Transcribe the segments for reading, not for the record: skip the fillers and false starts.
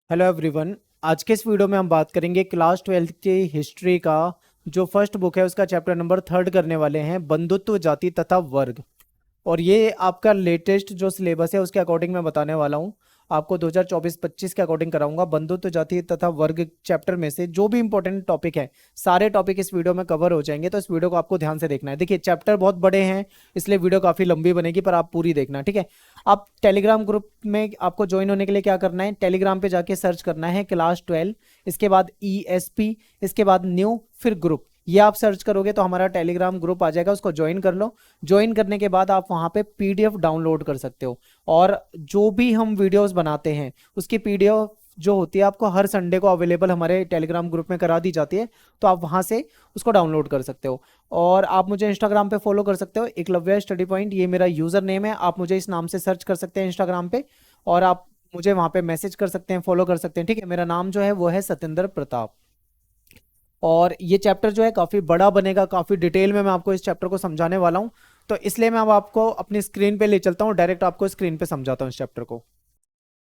Hello everyone. आज के इस वीडियो में हम बात करेंगे क्लास 12th की हिस्ट्री का जो फर्स्ट बुक है उसका चैप्टर नंबर 3 करने वाले हैं, बंधुत्व जाति तथा वर्ग। और ये आपका लेटेस्ट जो सिलेबस है उसके अकॉर्डिंग मैं बताने वाला हूँ। आपको 2024-25 के अकॉर्डिंग कराऊंगा। बंधुत्व जाति तथा वर्ग चैप्टर में से जो भी इंपॉर्टेंट टॉपिक है सारे टॉपिक इस वीडियो में कवर हो जाएंगे, तो इस वीडियो को आपको ध्यान से देखना है। देखिए चैप्टर बहुत बड़े हैं इसलिए वीडियो काफ़ी लंबी बनेगी, पर आप पूरी देखना, ठीक है। आप टेलीग्राम ग्रुप में आपको ज्वाइन होने के लिए क्या करना है, टेलीग्राम पे जाके सर्च करना है क्लास 12, इसके बाद ESP, इसके बाद न्यू, फिर ग्रुप। ये आप सर्च करोगे तो हमारा टेलीग्राम ग्रुप आ जाएगा, उसको ज्वाइन कर लो। ज्वाइन करने के बाद आप वहाँ पे PDF डाउनलोड कर सकते हो, और जो भी हम वीडियोस बनाते हैं उसकी PDF जो होती है आपको हर संडे को अवेलेबल हमारे टेलीग्राम ग्रुप में करा दी जाती है, तो आप वहाँ से उसको डाउनलोड कर सकते हो। और आप मुझे इंस्टाग्राम पे फॉलो कर सकते हो, एकलव्य स्टडी पॉइंट, ये मेरा यूज़र नेम है। आप मुझे इस नाम से सर्च कर सकते हैं इंस्टाग्राम पे, और आप मुझे वहाँ पे मैसेज कर सकते हैं, फॉलो कर सकते हैं, ठीक है। मेरा नाम जो है वो है सत्येंद्र प्रताप। और ये चैप्टर जो है काफ़ी बड़ा बनेगा, काफ़ी डिटेल में मैं आपको इस चैप्टर को समझाने वाला हूँ। तो इसलिए मैं अब आपको अपनी स्क्रीन पे ले चलता हूँ, डायरेक्ट आपको स्क्रीन पे समझाता हूँ इस चैप्टर को।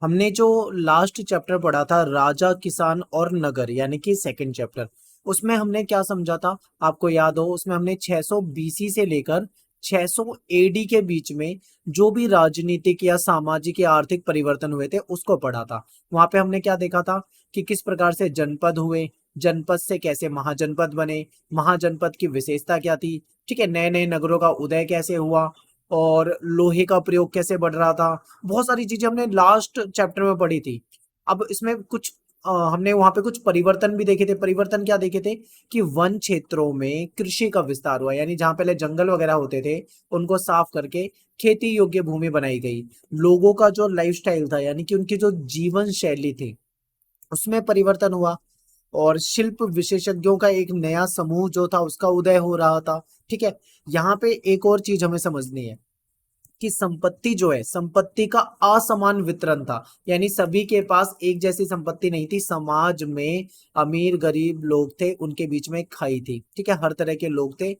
हमने जो लास्ट चैप्टर पढ़ा था राजा किसान और नगर, यानी कि सेकंड चैप्टर, उसमें हमने क्या समझा था आपको याद हो? उसमें हमने 600 BC से लेकर 600 AD के बीच में जो भी राजनीतिक या सामाजिक या आर्थिक परिवर्तन हुए थे उसको पढ़ा था। वहां पे हमने क्या देखा था कि किस प्रकार से जनपद हुए, जनपद से कैसे महाजनपद बने, महाजनपद की विशेषता क्या थी, ठीक है, नए नए नगरों का उदय कैसे हुआ, और लोहे का प्रयोग कैसे बढ़ रहा था। बहुत सारी चीजें हमने लास्ट चैप्टर में पढ़ी थी। अब इसमें कुछ हमने वहां पे कुछ परिवर्तन भी देखे थे। परिवर्तन क्या देखे थे कि वन क्षेत्रों में कृषि का विस्तार हुआ, यानी जहां पहले जंगल वगैरह होते थे उनको साफ करके खेती योग्य भूमि बनाई गई। लोगों का जो लाइफस्टाइल था, यानी कि उनकी जो जीवन शैली थी, उसमें परिवर्तन हुआ। और शिल्प विशेषज्ञों का एक नया समूह जो था उसका उदय हो रहा था, ठीक है। यहाँ पे एक और चीज हमें समझनी है कि संपत्ति जो है, संपत्ति का असमान वितरण था, यानी सभी के पास एक जैसी संपत्ति नहीं थी। समाज में अमीर गरीब लोग थे, उनके बीच में खाई थी, ठीक है, हर तरह के लोग थे,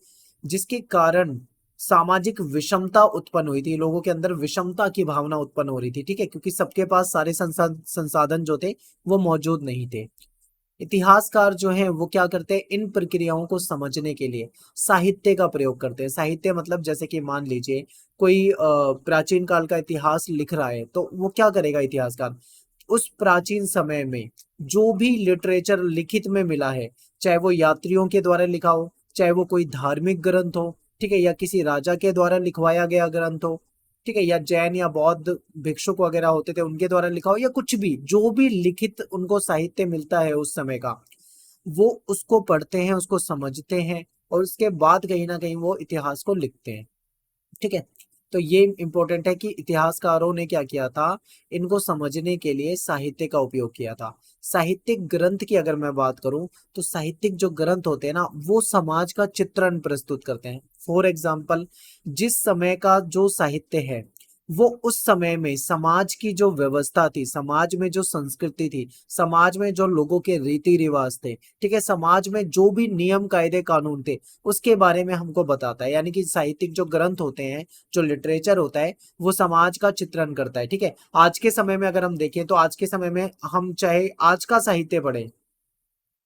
जिसके कारण सामाजिक विषमता उत्पन्न हुई थी। लोगों के अंदर विषमता की भावना उत्पन्न हो रही थी, ठीक है, क्योंकि सबके पास सारे संसाधन जो थे वो मौजूद नहीं थे। इतिहासकार जो हैं वो क्या करते हैं, इन प्रक्रियाओं को समझने के लिए साहित्य का प्रयोग करते हैं। साहित्य मतलब जैसे कि मान लीजिए कोई प्राचीन काल का इतिहास लिख रहा है, तो वो क्या करेगा इतिहासकार, उस प्राचीन समय में जो भी लिटरेचर लिखित में मिला है, चाहे वो यात्रियों के द्वारा लिखा हो, चाहे वो कोई धार्मिक ग्रंथ हो, ठीक है, या किसी राजा के द्वारा लिखवाया गया ग्रंथ हो, ठीक है, या जैन या बौद्ध भिक्षुक वगैरह होते थे उनके द्वारा लिखा हो, या कुछ भी जो भी लिखित उनको साहित्य मिलता है उस समय का, वो उसको पढ़ते हैं, उसको समझते हैं, और उसके बाद कहीं ना कहीं वो इतिहास को लिखते हैं, ठीक है। तो ये इंपॉर्टेंट है कि इतिहासकारों ने क्या किया था, इनको समझने के लिए साहित्य का उपयोग किया था। साहित्यिक ग्रंथ की अगर मैं बात करूं, तो साहित्यिक जो ग्रंथ होते हैं ना, वो समाज का चित्रण प्रस्तुत करते हैं। फॉर एग्जाम्पल, जिस समय का जो साहित्य है वो उस समय में समाज की जो व्यवस्था थी, समाज में जो संस्कृति थी, समाज में जो लोगों के रीति रिवाज थे, ठीक है, समाज में जो भी नियम कायदे कानून थे उसके बारे में हमको बताता है। यानी कि साहित्यिक जो ग्रंथ होते हैं, जो लिटरेचर होता है, वो समाज का चित्रण करता है, ठीक है। आज के समय में अगर हम देखें तो आज के समय में हम चाहे आज का साहित्य पढ़े,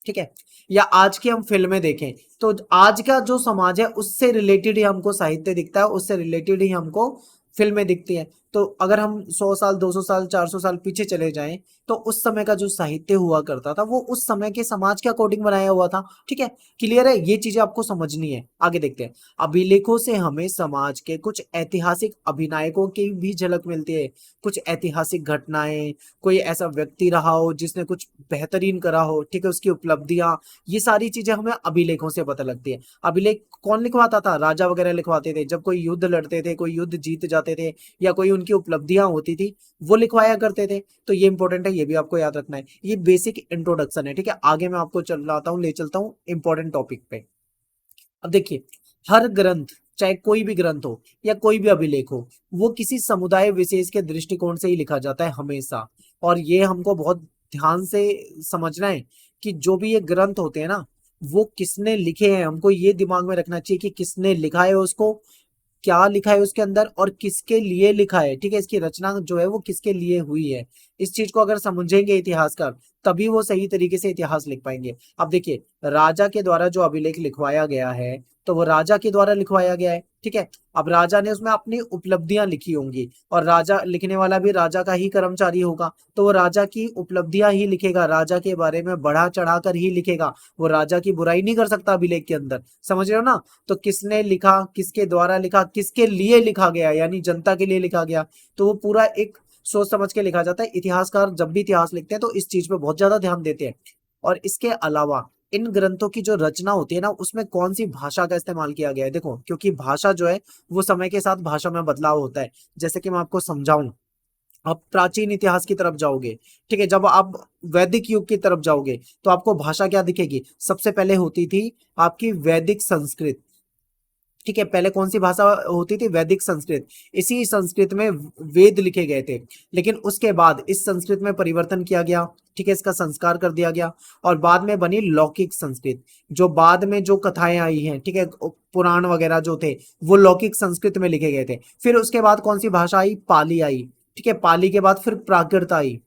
ठीक है, या आज की हम फिल्में देखें, तो आज का जो समाज है उससे रिलेटेड ही हमको साहित्य दिखता है, उससे रिलेटेड ही हमको फिल्में दिखती हैं। तो अगर हम 100 साल 200 साल 400 साल पीछे चले जाएं, तो उस समय का जो साहित्य हुआ करता था वो उस समय के समाज के अकॉर्डिंग बनाया हुआ था, ठीक है। क्लियर है? ये चीजें आपको समझनी है। आगे देखते हैं। अभिलेखों से हमें समाज के कुछ ऐतिहासिक अभिनायकों की भी झलक मिलती है। कुछ ऐतिहासिक घटनाएं, कोई ऐसा व्यक्ति रहा हो जिसने कुछ बेहतरीन करा हो, ठीक है, उसकी उपलब्धियां, ये सारी चीजें हमें अभिलेखों से पता लगती है। अभिलेख कौन लिखवाता था? राजा वगैरह लिखवाते थे। जब कोई युद्ध लड़ते थे, कोई युद्ध जीत जाते थे, या कोई उनकी उपलब्धियां होती थी, वो लिखवाया करते थे। तो ये इंपॉर्टेंट है, ये भी आपको याद रखना है। ये बेसिक इंट्रोडक्शन है, ठीक है। आगे मैं आपको चलाता हूँ, ले चलता हूँ इंपॉर्टेंट टॉपिक पे। अब देखिए, हर ग्रंथ, चाहे कोई भी ग्रंथ हो या कोई भी अभिलेख हो, वो किसी समुदाय विशेष के दृष्टिकोण से ही लिखा जाता है हमेशा। और ये हमको बहुत ध्यान से समझना है कि जो भी ये ग्रंथ होते हैं ना, वो किसने लिखे हैं, हमको ये दिमाग में रखना चाहिए कि किसने लिखा है उसको, क्या लिखा है उसके अंदर और किसके लिए लिखा है, ठीक है, इसकी रचना जो है वो किसके लिए हुई है, इस चीज को अगर समझेंगे इतिहासकार तभी वो सही तरीके से इतिहास लिख पाएंगे। अब देखिए, राजा के द्वारा जो अभिलेख लिखवाया गया है तो वो राजा के द्वारा लिखवाया गया है, ठीक है। अब राजा ने उसमें अपनी उपलब्धियां लिखी होंगी और राजा लिखने वाला भी राजा का ही कर्मचारी होगा, तो वो राजा की उपलब्धियां ही लिखेगा, राजा के बारे में बढ़ा चढ़ा कर ही लिखेगा, वो राजा की बुराई नहीं कर सकता अभिलेख के अंदर, समझ रहे हो ना। तो किसने लिखा, किसके द्वारा लिखा, किसके लिए लिखा गया, यानी जनता के लिए लिखा गया, तो वो पूरा एक सोच समझ के लिखा जाता है। इतिहासकार जब भी इतिहास लिखते हैं तो इस चीज पे बहुत ज्यादा ध्यान देते हैं। और इसके अलावा इन ग्रंथों की जो रचना होती है ना उसमें कौन सी भाषा का इस्तेमाल किया गया है, देखो क्योंकि भाषा जो है वो समय के साथ भाषा में बदलाव होता है। जैसे कि मैं आपको समझाऊं, आप प्राचीन इतिहास की तरफ जाओगे, ठीक है, जब आप वैदिक युग की तरफ जाओगे तो आपको भाषा क्या दिखेगी, सबसे पहले होती थी आपकी वैदिक संस्कृत, ठीक है, पहले कौन सी भाषा होती थी, वैदिक संस्कृत। इसी संस्कृत में वेद लिखे गए थे, लेकिन उसके बाद इस संस्कृत में परिवर्तन किया गया, ठीक है, इसका संस्कार कर दिया गया और बाद में बनी लौकिक संस्कृत। जो बाद में जो कथाएं आई हैं, ठीक है, पुराण वगैरह जो थे वो लौकिक संस्कृत में लिखे गए थे। फिर उसके बाद कौन सी भाषा आई, पाली आई, ठीक है, पाली के बाद फिर प्राकृत आई,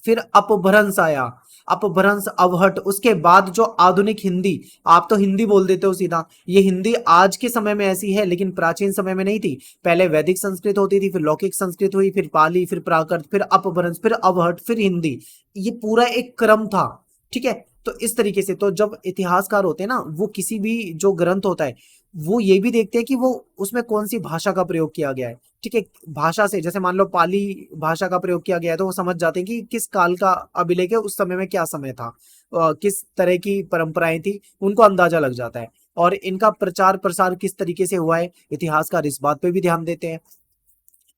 फिर अपभ्रंश आया, अपभ्रंश अवहट, उसके बाद जो आधुनिक हिंदी, आप तो हिंदी बोल देते हो सीधा, ये हिंदी आज के समय में ऐसी है लेकिन प्राचीन समय में नहीं थी। पहले वैदिक संस्कृत होती थी, फिर लौकिक संस्कृत हुई, फिर पाली, फिर प्राकृत, फिर अपभ्रंश, फिर अवहट, फिर हिंदी, ये पूरा एक क्रम था, ठीक है। तो इस तरीके से तो जब इतिहासकार होते हैं ना वो किसी भी जो ग्रंथ होता है वो ये भी देखते हैं कि वो उसमें कौन सी भाषा का प्रयोग किया गया है, ठीक है। भाषा से जैसे मान लो पाली भाषा का प्रयोग किया गया है तो वो समझ जाते हैं कि किस काल का अभिलेख है, उस समय में क्या समय था, किस तरह की परंपराएं थी, उनको अंदाजा लग जाता है। और इनका प्रचार प्रसार किस तरीके से हुआ है, इतिहासकार इस बात पे भी ध्यान देते हैं।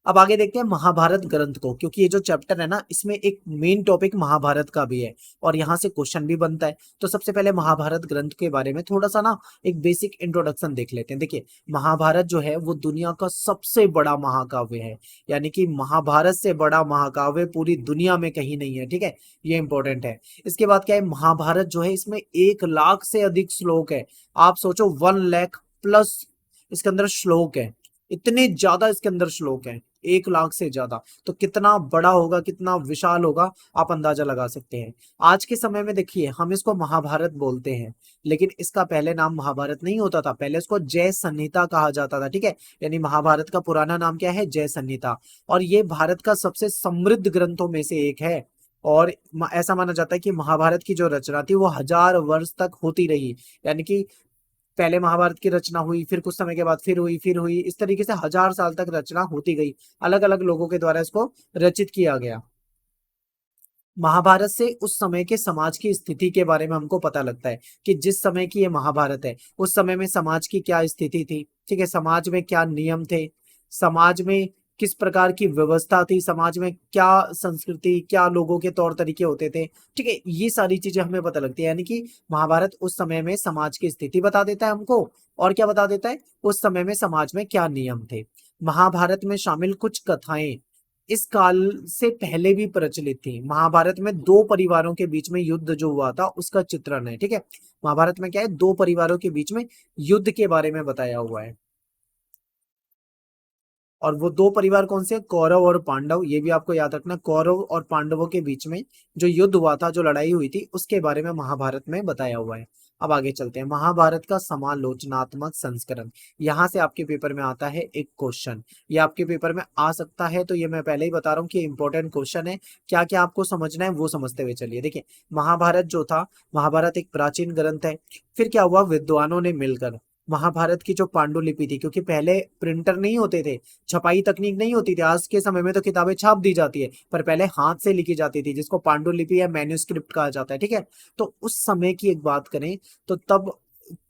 अब आगे देखते हैं महाभारत ग्रंथ को, क्योंकि ये जो चैप्टर है ना इसमें एक मेन टॉपिक महाभारत का भी है और यहाँ से क्वेश्चन भी बनता है। तो सबसे पहले महाभारत ग्रंथ के बारे में थोड़ा सा ना एक बेसिक इंट्रोडक्शन देख लेते हैं। देखिए, महाभारत जो है वो दुनिया का सबसे बड़ा महाकाव्य है, यानी कि महाभारत से बड़ा महाकाव्य पूरी दुनिया में कहीं नहीं है, ठीक है, ये इंपॉर्टेंट है। इसके बाद क्या है, महाभारत जो है इसमें 1 लाख से अधिक श्लोक है। आप सोचो 1 लाख प्लस इसके अंदर श्लोक है, इतने ज्यादा इसके अंदर श्लोक हैं, 1 लाख से ज्यादा, तो कितना बड़ा होगा, कितना विशाल होगा, आप अंदाजा लगा सकते हैं। आज के समय में देखिए हम इसको महाभारत बोलते हैं, लेकिन इसका पहले नाम महाभारत नहीं होता था, पहले इसको जय संहिता कहा जाता था, ठीक है, यानी महाभारत का पुराना नाम क्या है, जय संहिता। और ये भारत का सबसे समृद्ध ग्रंथों में से एक है और ऐसा माना जाता है कि महाभारत की जो रचना थी वो 1000 वर्ष तक होती रही, यानी कि पहले महाभारत की रचना हुई, फिर कुछ समय के बाद फिर हुई, इस तरीके से 1000 साल तक रचना होती गई, अलग अलग लोगों के द्वारा इसको रचित किया गया। महाभारत से उस समय के समाज की स्थिति के बारे में हमको पता लगता है कि जिस समय की ये महाभारत है उस समय में समाज की क्या स्थिति थी, ठीक है, समाज में क्या नियम थे, समाज में किस प्रकार की व्यवस्था थी, समाज में क्या संस्कृति, क्या लोगों के तौर तरीके होते थे, ठीक है, ये सारी चीजें हमें पता लगती है। यानी कि महाभारत उस समय में समाज की स्थिति बता देता है हमको, और क्या बता देता है, उस समय में समाज में क्या नियम थे। महाभारत में शामिल कुछ कथाएं इस काल से पहले भी प्रचलित थी। महाभारत में दो परिवारों के बीच में युद्ध जो हुआ था उसका चित्रण है, ठीक है, महाभारत में क्या है, दो परिवारों के बीच में युद्ध के बारे में बताया हुआ है। और वो दो परिवार कौन से हैं? कौरव और पांडव, ये भी आपको याद रखना, कौरव और पांडवों के बीच में जो युद्ध हुआ था, जो लड़ाई हुई थी, उसके बारे में महाभारत में बताया हुआ है। अब आगे चलते हैं, महाभारत का समालोचनात्मक संस्करण, यहाँ से आपके पेपर में आता है एक क्वेश्चन, ये आपके पेपर में आ सकता है, तो ये मैं पहले ही बता रहा हूँ कि इंपॉर्टेंट क्वेश्चन है। क्या क्या आपको समझना है वो समझते हुए चलिए। देखिए, महाभारत जो था, महाभारत एक प्राचीन ग्रंथ है। फिर क्या हुआ, विद्वानों ने मिलकर महाभारत की जो पांडुलिपि थी, क्योंकि पहले प्रिंटर नहीं होते थे, छपाई तकनीक नहीं होती थी, आज के समय में तो किताबें छाप दी जाती है, पर पहले हाथ से लिखी जाती थी जिसको पांडुलिपि या मैन्युस्क्रिप्ट कहा जाता है, ठीक है। तो उस समय की एक बात करें तो तब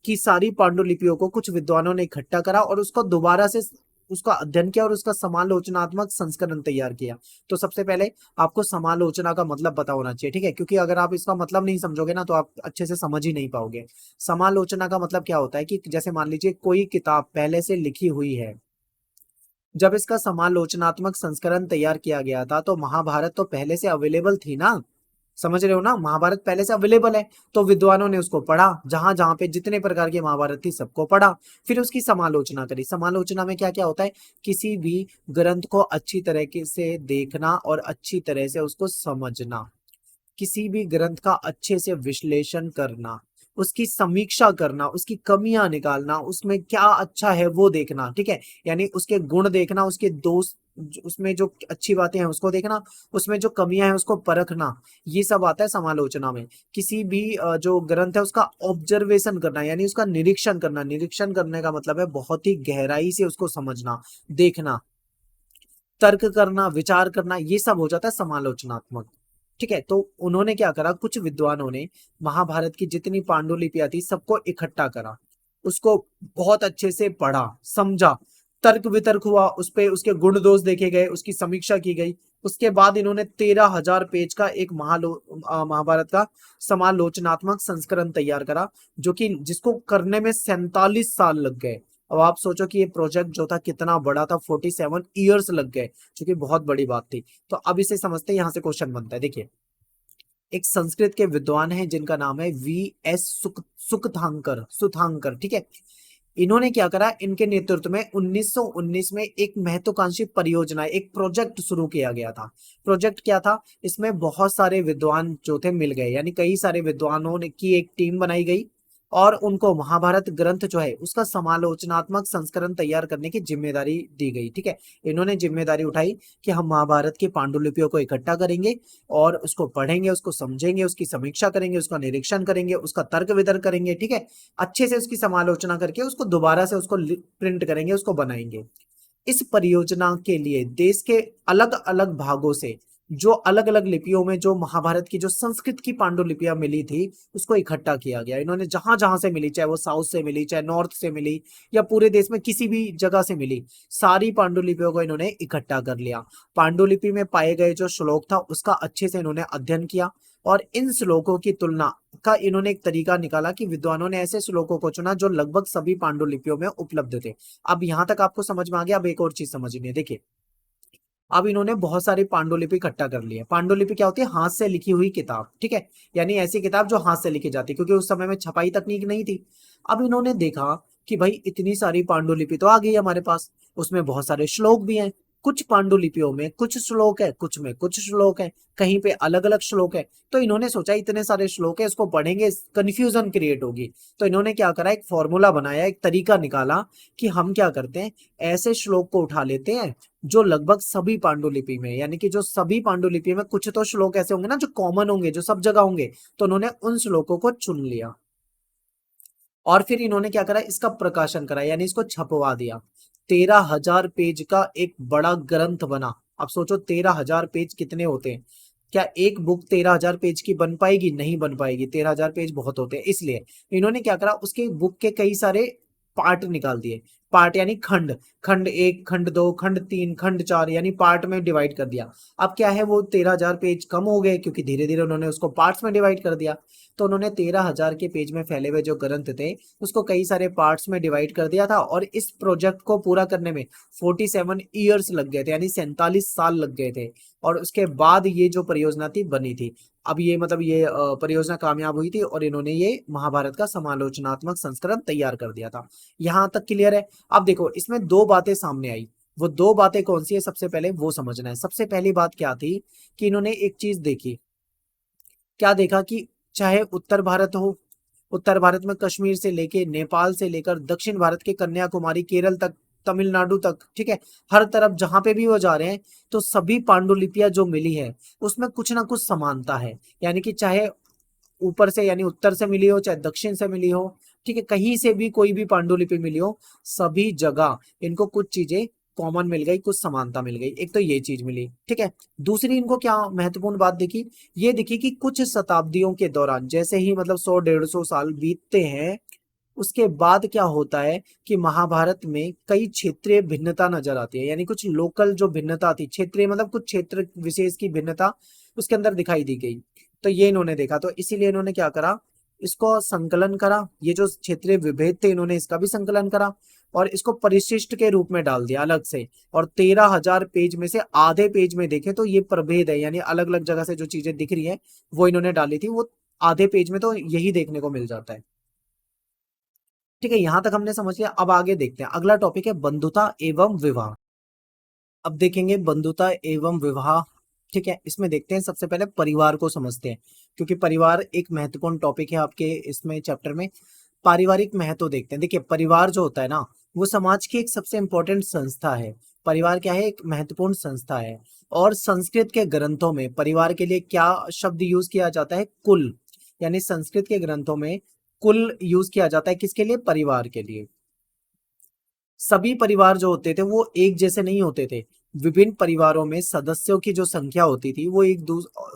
की सारी पांडुलिपियों को कुछ विद्वानों ने इकट्ठा करा और उसको दोबारा से उसका अध्ययन किया और उसका समालोचनात्मक संस्करण तैयार किया। तो सबसे पहले आपको समालोचना का मतलब पता होना चाहिए, ठीक है, क्योंकि अगर आप इसका मतलब नहीं समझोगे ना तो आप अच्छे से समझ ही नहीं पाओगे। समालोचना का मतलब क्या होता है कि जैसे मान लीजिए कोई किताब पहले से लिखी हुई है, जब इसका समालोचनात्मक संस्करण तैयार किया गया था तो महाभारत तो पहले से अवेलेबल थी ना, समझ रहे हो ना, महाभारत पहले से अवेलेबल है, तो विद्वानों ने उसको पढ़ा, जहां जहां पे जितने प्रकार की महाभारत थी सबको पढ़ा, फिर उसकी समालोचना करी। समालोचना में क्या क्या होता है, किसी भी ग्रंथ को अच्छी तरीके से देखना और अच्छी तरह से उसको समझना, किसी भी ग्रंथ का अच्छे से विश्लेषण करना, उसकी समीक्षा करना, उसकी कमियां निकालना, उसमें क्या अच्छा है वो देखना, ठीक है, यानी उसके गुण देखना, उसके दोष, उसमें जो अच्छी बातें हैं उसको देखना, उसमें जो कमियां हैं उसको परखना, ये सब आता है समालोचना में। किसी भी जो ग्रंथ है उसका ऑब्जर्वेशन करना, यानी उसका निरीक्षण करना, निरीक्षण करने का मतलब है बहुत ही गहराई से उसको समझना, देखना, तर्क करना, विचार करना, ये सब हो जाता है समालोचनात्मक। ठीक है, तो उन्होंने क्या करा, कुछ विद्वानों ने महाभारत की जितनी पांडुलिपियां थी सबको इकट्ठा करा, उसको बहुत अच्छे से पढ़ा, समझा, तर्क वितर्क हुआ, उस पे उसके गुण दोष देखे गए, उसकी समीक्षा की गई। उसके बाद इन्होंने 13,000 पेज का एक महाभारत का समालोचनात्मक संस्करण तैयार करा, जो कि जिसको करने में 47 साल लग गए। अब आप सोचो कि ये प्रोजेक्ट जो था कितना बड़ा था, 47 ईयर्स लग गए, जो कि बहुत बड़ी बात थी। तो अब इसे समझते हैं, यहां से क्वेश्चन बनता है, देखिए। एक संस्कृत के विद्वान हैं जिनका नाम है V.S. सुकथांकर, सुथांकर, ठीक है। इन्होंने क्या करा, इनके नेतृत्व में 1919 में एक महत्वाकांक्षी परियोजना, एक प्रोजेक्ट शुरू किया गया था। प्रोजेक्ट क्या था, इसमें बहुत सारे विद्वान जो थे मिल गए, यानी कई सारे विद्वानों की एक टीम बनाई गई, और उनको महाभारत ग्रंथ जो है उसका समालोचनात्मक संस्करण तैयार करने की जिम्मेदारी दी गई, ठीक है। इन्होंने जिम्मेदारी उठाई कि हम महाभारत की पांडुलिपियों को इकट्ठा करेंगे और उसको पढ़ेंगे, उसको समझेंगे, उसकी समीक्षा करेंगे, उसका निरीक्षण करेंगे, उसका तर्क वितर्क करेंगे, ठीक है, अच्छे से उसकी समालोचना करके उसको दोबारा से उसको प्रिंट करेंगे, उसको बनाएंगे। इस परियोजना के लिए देश के अलग अलग भागों से, जो अलग अलग लिपियों में जो महाभारत की जो संस्कृत की पांडुलिपियां मिली थी उसको इकट्ठा किया गया। इन्होंने जहां जहां से मिली, चाहे वो साउथ से मिली, चाहे नॉर्थ से मिली, या पूरे देश में किसी भी जगह से मिली, सारी पांडुलिपियों को इन्होंने इकट्ठा कर लिया। पांडुलिपि में पाए गए जो श्लोक था उसका अच्छे से इन्होंने अध्ययन किया, और इन श्लोकों की तुलना का इन्होंने एक तरीका निकाला कि विद्वानों ने ऐसे श्लोकों को चुना जो लगभग सभी पांडुलिपियों में उपलब्ध थे। अब यहां तक आपको समझ में आ गया। अब एक और चीज समझनी है, देखिए। अब इन्होंने बहुत सारी पांडुलिपि इकट्ठा कर ली है। पांडुलिपि क्या होती है, हाथ से लिखी हुई किताब, ठीक है, यानी ऐसी किताब जो हाथ से लिखी जाती, क्योंकि उस समय में छपाई तकनीक नहीं थी। अब इन्होंने देखा कि भाई इतनी सारी पांडुलिपि तो आ गई हमारे पास, उसमें बहुत सारे श्लोक भी हैं, कुछ पांडुलिपियों में कुछ श्लोक है, कुछ में कुछ श्लोक है, कहीं पे अलग अलग श्लोक है। तो इन्होंने सोचा इतने सारे श्लोक है, इसको पढ़ेंगे कंफ्यूजन क्रिएट होगी। तो इन्होंने क्या करा, एक फॉर्मूला बनाया, एक तरीका निकाला कि हम क्या करते हैं, ऐसे श्लोक को उठा लेते हैं जो लगभग सभी पांडुलिपि में, यानी कि जो सभी पांडुलिपि में कुछ तो श्लोक ऐसे होंगे ना जो कॉमन होंगे, जो सब जगह होंगे, तो उन्होंने उन श्लोकों को चुन लिया। और फिर इन्होंने क्या करा, इसका प्रकाशन करा, यानी इसको छपवा दिया। 13,000 पेज का एक बड़ा ग्रंथ बना। अब सोचो 13,000 पेज कितने होते हैं, क्या एक बुक 13,000 पेज की बन पाएगी? नहीं बन पाएगी, 13,000 पेज बहुत होते हैं। इसलिए इन्होंने क्या करा, उसके बुक के कई सारे पार्ट निकाल दिए। पार्ट यानी खंड, खंड एक, खंड दो, खंड तीन, खंड चार, यानी पार्ट में डिवाइड कर दिया। अब क्या है, वो 13,000 पेज कम हो गए, क्योंकि धीरे धीरे उन्होंने उसको पार्ट्स में डिवाइड कर दिया। तो उन्होंने 13,000 के पेज में फैले हुए जो ग्रंथ थे उसको कई सारे पार्ट्स में डिवाइड कर दिया था, और इस प्रोजेक्ट को पूरा करने में 47 ईयर्स लग गए थे, यानी 47 साल लग गए थे। और उसके बाद ये जो परियोजना थी बनी थी। अब ये मतलब ये परियोजना कामयाब हुई थी, और इन्होंने ये महाभारत का समालोचनात्मक संस्करण तैयार कर दिया था। यहां तक क्लियर है? अब देखो इसमें दो बातें सामने आई। वो दो बातें कौन सी है, सबसे पहले वो समझना है। सबसे पहली बात क्या थी कि इन्होंने एक चीज देखी, क्या देखा कि चाहे उत्तर भारत हो, उत्तर भारत में कश्मीर से लेके नेपाल से लेकर दक्षिण भारत के कन्याकुमारी, केरल तक, तमिलनाडु तक, ठीक है, हर तरफ जहां पे भी वो जा रहे हैं, तो सभी पांडुलिपियां जो मिली है उसमें कुछ ना कुछ समानता है। यानी कि चाहे ऊपर से यानी उत्तर से मिली हो, चाहे दक्षिण से मिली हो, ठीक है, कहीं से भी कोई भी पांडुलिपि मिली हो, सभी जगह इनको कुछ चीजें कॉमन मिल गई, कुछ समानता मिल गई। एक तो ये चीज मिली, ठीक है। दूसरी इनको क्या महत्वपूर्ण बात दिखी, ये दिखी कि कुछ शताब्दियों के दौरान, जैसे ही मतलब 100-150 साल बीतते हैं, उसके बाद क्या होता है कि महाभारत में कई क्षेत्रीय भिन्नता नजर आती है, यानी कुछ लोकल जो भिन्नता थी, क्षेत्रीय मतलब कुछ क्षेत्र विशेष की भिन्नता उसके अंदर दिखाई दी गई। तो ये इन्होंने देखा, तो इसीलिए इन्होंने क्या करा, इसको संकलन करा, ये जो क्षेत्रीय विभेद थे इन्होंने इसका भी संकलन करा और इसको परिशिष्ट के रूप में डाल दिया अलग से। और 13,000 पेज में से आधे पेज में देखें तो ये प्रभेद है, यानी अलग अलग जगह से जो चीजें दिख रही है वो इन्होंने डाली थी, वो आधे पेज में तो यही देखने को मिल जाता है। ठीक है, यहां तक हमने समझ लिया। अब आगे देखते हैं, अगला टॉपिक है बंधुता एवं विवाह। अब देखेंगे बंधुता एवं विवाह। ठीक है, इसमें देखते हैं सबसे पहले परिवार को समझते हैं, क्योंकि परिवार एक महत्वपूर्ण टॉपिक है आपके इसमें चैप्टर में। पारिवारिक महत्व देखते हैं। देखिए, परिवार जो होता है ना, वो समाज की एक सबसे इंपॉर्टेंट संस्था है। परिवार क्या है? एक महत्वपूर्ण संस्था है। और संस्कृत के ग्रंथों में परिवार के लिए क्या शब्द यूज किया जाता है? कुल। यानी संस्कृत के ग्रंथों में कुल यूज किया जाता है किसके लिए? परिवार के लिए। सभी परिवार जो होते थे वो एक जैसे नहीं होते थे। विभिन्न परिवारों में सदस्यों की जो संख्या होती थी वो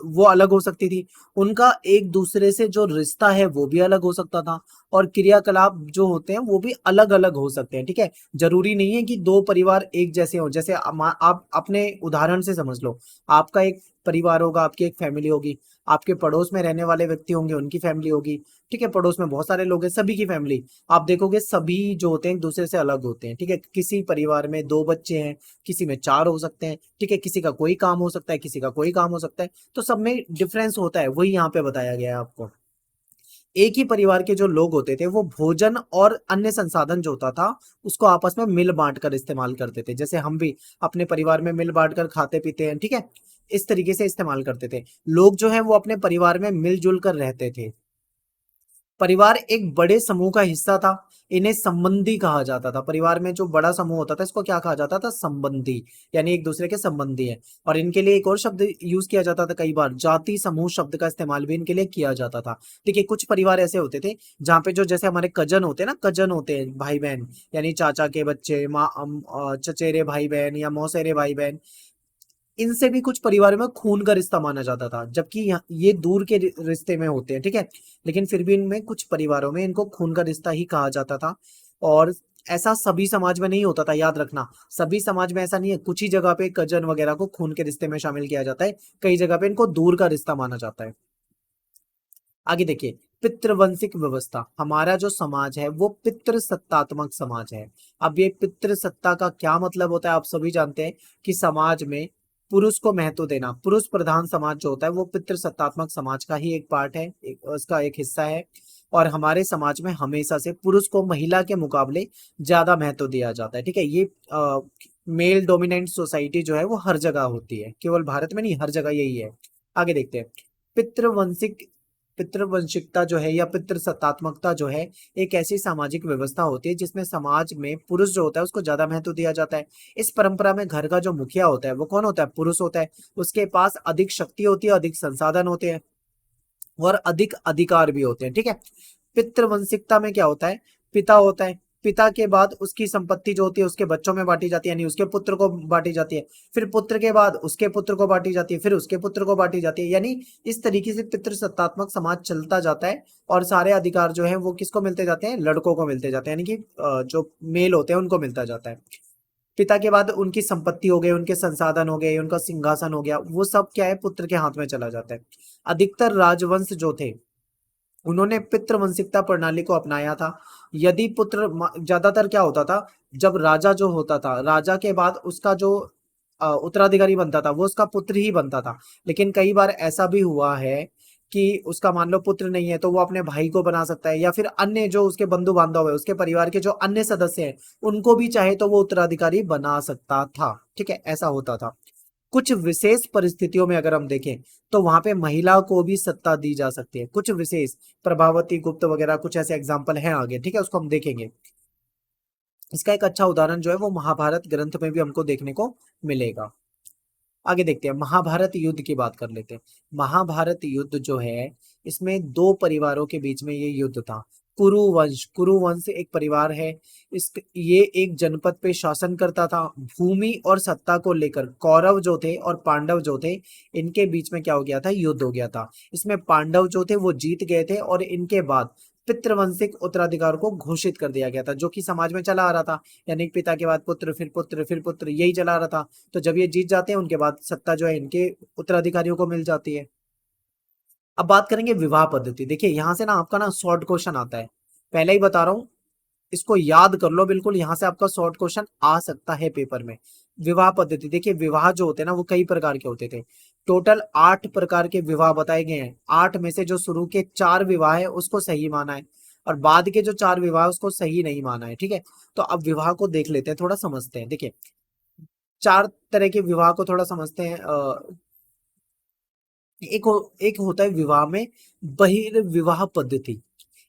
वो अलग हो सकती थी। उनका एक दूसरे से जो रिश्ता है वो भी अलग हो सकता था। और क्रियाकलाप जो होते हैं वो भी अलग अलग हो सकते हैं। ठीक है, जरूरी नहीं है कि दो परिवार एक जैसे हो। जैसे आप अपने उदाहरण से समझ लो, आपका एक परिवार होगा, आपकी एक फैमिली होगी, आपके पड़ोस में रहने वाले व्यक्ति होंगे, उनकी फैमिली होगी। ठीक है, पड़ोस में बहुत सारे लोग हैं, सभी की फैमिली आप देखोगे सभी जो होते हैं एक दूसरे से अलग होते हैं। ठीक है, किसी परिवार में दो बच्चे हैं, किसी में चार हो सकते हैं। ठीक है, किसी का कोई काम हो सकता है, किसी का कोई काम हो सकता है, तो सब में डिफरेंस होता है, वही यहाँ पे बताया गया है आपको। एक ही परिवार के जो लोग होते थे वो भोजन और अन्य संसाधन जो होता था उसको आपस में मिल बांट कर इस्तेमाल करते थे। जैसे हम भी अपने परिवार में मिल बांट कर खाते पीते हैं। ठीक है, इस तरीके से इस्तेमाल करते थे। लोग जो है वो अपने परिवार में मिलजुल कर रहते थे। परिवार एक बड़े समूह का हिस्सा था। इन्हें संबंधी कहा जाता था। परिवार में जो बड़ा समूह होता था इसको क्या कहा जाता था? संबंधी। यानी एक दूसरे के संबंधी है। और इनके लिए एक और शब्द यूज किया जाता था कई बार, जाति समूह शब्द का इस्तेमाल भी इनके लिए किया जाता था। देखिए, कुछ परिवार ऐसे होते थे जहाँ पे जो जैसे हमारे कजन होते हैं ना, कजन होते हैं भाई बहन, यानी चाचा के बच्चे, चचेरे भाई बहन या मौसेरे भाई बहन, इनसे भी कुछ परिवारों में खून का रिश्ता माना जाता था, जबकि ये दूर के रिश्ते में होते हैं। ठीक है, लेकिन फिर भी इनमें कुछ परिवारों में इनको खून का रिश्ता ही कहा जाता था। और ऐसा सभी समाज में नहीं होता था, याद रखना। सभी समाज में ऐसा नहीं है, कुछ ही जगह पे कजन वगैरह को खून के रिश्ते में शामिल किया जाता है, कई जगह पे इनको दूर का रिश्ता माना जाता है। आगे देखिए, पितृवंशिक व्यवस्था। हमारा जो समाज है वो पितृ सत्तात्मक समाज है। अब ये पितृ सत्ता का क्या मतलब होता है? आप सभी जानते हैं कि समाज में पुरुष को महत्व देना, पुरुष प्रधान समाज जो होता है वो पितृ सत्तात्मक समाज का ही एक पार्ट है, उसका एक हिस्सा है। और हमारे समाज में हमेशा से पुरुष को महिला के मुकाबले ज्यादा महत्व दिया जाता है। ठीक है, ये मेल डोमिनेंट सोसाइटी जो है वो हर जगह होती है, केवल भारत में नहीं, हर जगह यही है। आगे देखते हैं, पितृवंशिक पितृवंशिकता जो है या पितृ सत्तात्मकता जो है एक ऐसी सामाजिक व्यवस्था होती है जिसमें समाज में पुरुष जो होता है उसको ज्यादा महत्व दिया जाता है। इस परंपरा में घर का जो मुखिया होता है वो कौन होता है? पुरुष होता है। उसके पास अधिक शक्ति होती है, अधिक संसाधन होते हैं और अधिक अधिकार भी होते हैं। ठीक है, पितृवंशिकता में क्या होता है? पिता होता है, पिता के बाद उसकी संपत्ति जो होती है उसके बच्चों में बांटी जाती है, यानी उसके पुत्र को बांटी जाती है। फिर पुत्र के बाद उसके पुत्र को बांटी जाती है, फिर उसके पुत्र को बांटी जाती है। यानी इस तरीके से पितृसत्तात्मक समाज चलता जाता है। और सारे अधिकार जो है वो किसको मिलते जाते हैं? लड़कों को मिलते जाते हैं, यानी कि जो मेल होते हैं उनको मिलता जाता है। पिता के बाद उनकी संपत्ति हो गई, उनके संसाधन हो गए, उनका सिंहासन हो गया, वो सब क्या है? पुत्र के हाथ में चला जाता है। अधिकतर राजवंश जो थे उन्होंने पितृवंशिकता प्रणाली को अपनाया था। यदि पुत्र ज्यादातर क्या होता था, जब राजा जो होता था, राजा के बाद उसका जो उत्तराधिकारी बनता था वो उसका पुत्र ही बनता था। लेकिन कई बार ऐसा भी हुआ है कि उसका मान लो पुत्र नहीं है तो वो अपने भाई को बना सकता है, या फिर अन्य जो उसके बंधु बांधव है, उसके परिवार के जो अन्य सदस्य हैं उनको भी चाहे तो वो उत्तराधिकारी बना सकता था। ठीक है, ऐसा होता था। कुछ विशेष परिस्थितियों में अगर हम देखें तो वहां पे महिला को भी सत्ता दी जा सकती है। कुछ विशेष, प्रभावती गुप्त वगैरह कुछ ऐसे एग्जाम्पल हैं आगे। ठीक है, उसको हम देखेंगे। इसका एक अच्छा उदाहरण जो है वो महाभारत ग्रंथ में भी हमको देखने को मिलेगा। आगे देखते हैं, महाभारत युद्ध की बात कर लेते हैं। महाभारत युद्ध जो है इसमें दो परिवारों के बीच में ये युद्ध था। कुरुवंश, कुरुवंश एक परिवार है। इस ये एक जनपद पे शासन करता था। भूमि और सत्ता को लेकर कौरव जो थे और पांडव जो थे इनके बीच में क्या हो गया था? युद्ध हो गया था। इसमें पांडव जो थे वो जीत गए थे और इनके बाद पितृवंशिक उत्तराधिकार को घोषित कर दिया गया था, जो कि समाज में चला आ रहा था। यानी पिता के बाद पुत्र, फिर पुत्र, फिर पुत्र, यही चला आ रहा था। तो जब ये जीत जाते हैं उनके बाद सत्ता जो है इनके उत्तराधिकारियों को मिल जाती है। अब बात करेंगे विवाह पद्धति। देखिए यहाँ से ना आपका ना शॉर्ट क्वेश्चन आता है, पहले ही बता रहा हूँ, इसको याद कर लो बिल्कुल, यहाँ से आपका शॉर्ट क्वेश्चन आ सकता है पेपर में। विवाह पद्धति, देखिए विवाह जो होते हैं ना वो कई प्रकार के होते थे। टोटल 8 प्रकार के विवाह बताए गए हैं। 8 में से जो शुरू के 4 विवाह है उसको सही माना है, और बाद के जो 4 विवाह है उसको सही नहीं माना है। ठीक है, तो अब विवाह को देख लेते हैं, थोड़ा समझते हैं। देखिए 4 तरह के विवाह को थोड़ा समझते हैं। एक होता है विवाह में बहिर्विवाह पद्धति।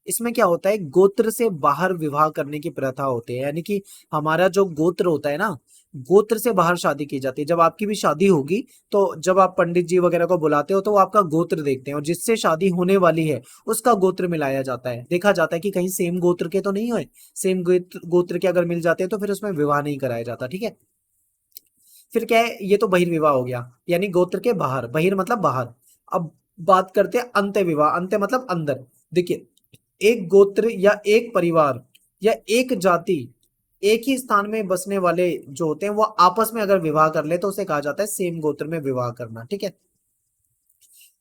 इसमें क्या होता है, गोत्र से बाहर विवाह करने की प्रथा होती है, यानी कि हमारा जो गोत्र होता है ना, गोत्र से बाहर शादी की जाती है। जब आपकी भी शादी होगी तो जब आप पंडित जी वगैरह को बुलाते हो तो वो आपका गोत्र देखते हैं, और जिससे शादी होने वाली है उसका गोत्र मिलाया जाता है। देखा जाता है कि कहीं सेम गोत्र के तो नहीं हुए, सेम गोत्र के अगर मिल जाते हैं तो फिर उसमें विवाह नहीं कराया जाता। ठीक है, फिर क्या है, ये तो बहिर्विवाह हो गया, यानी गोत्र के बाहर, बहिर मतलब बाहर। अब बात करते हैं अंत्य विवाह। अंत्य मतलब अंदर। देखिए एक गोत्र या एक परिवार या एक जाति, एक ही स्थान में बसने वाले जो होते हैं वो आपस में अगर विवाह कर ले तो उसे कहा जाता है सेम गोत्र में विवाह करना। ठीक है,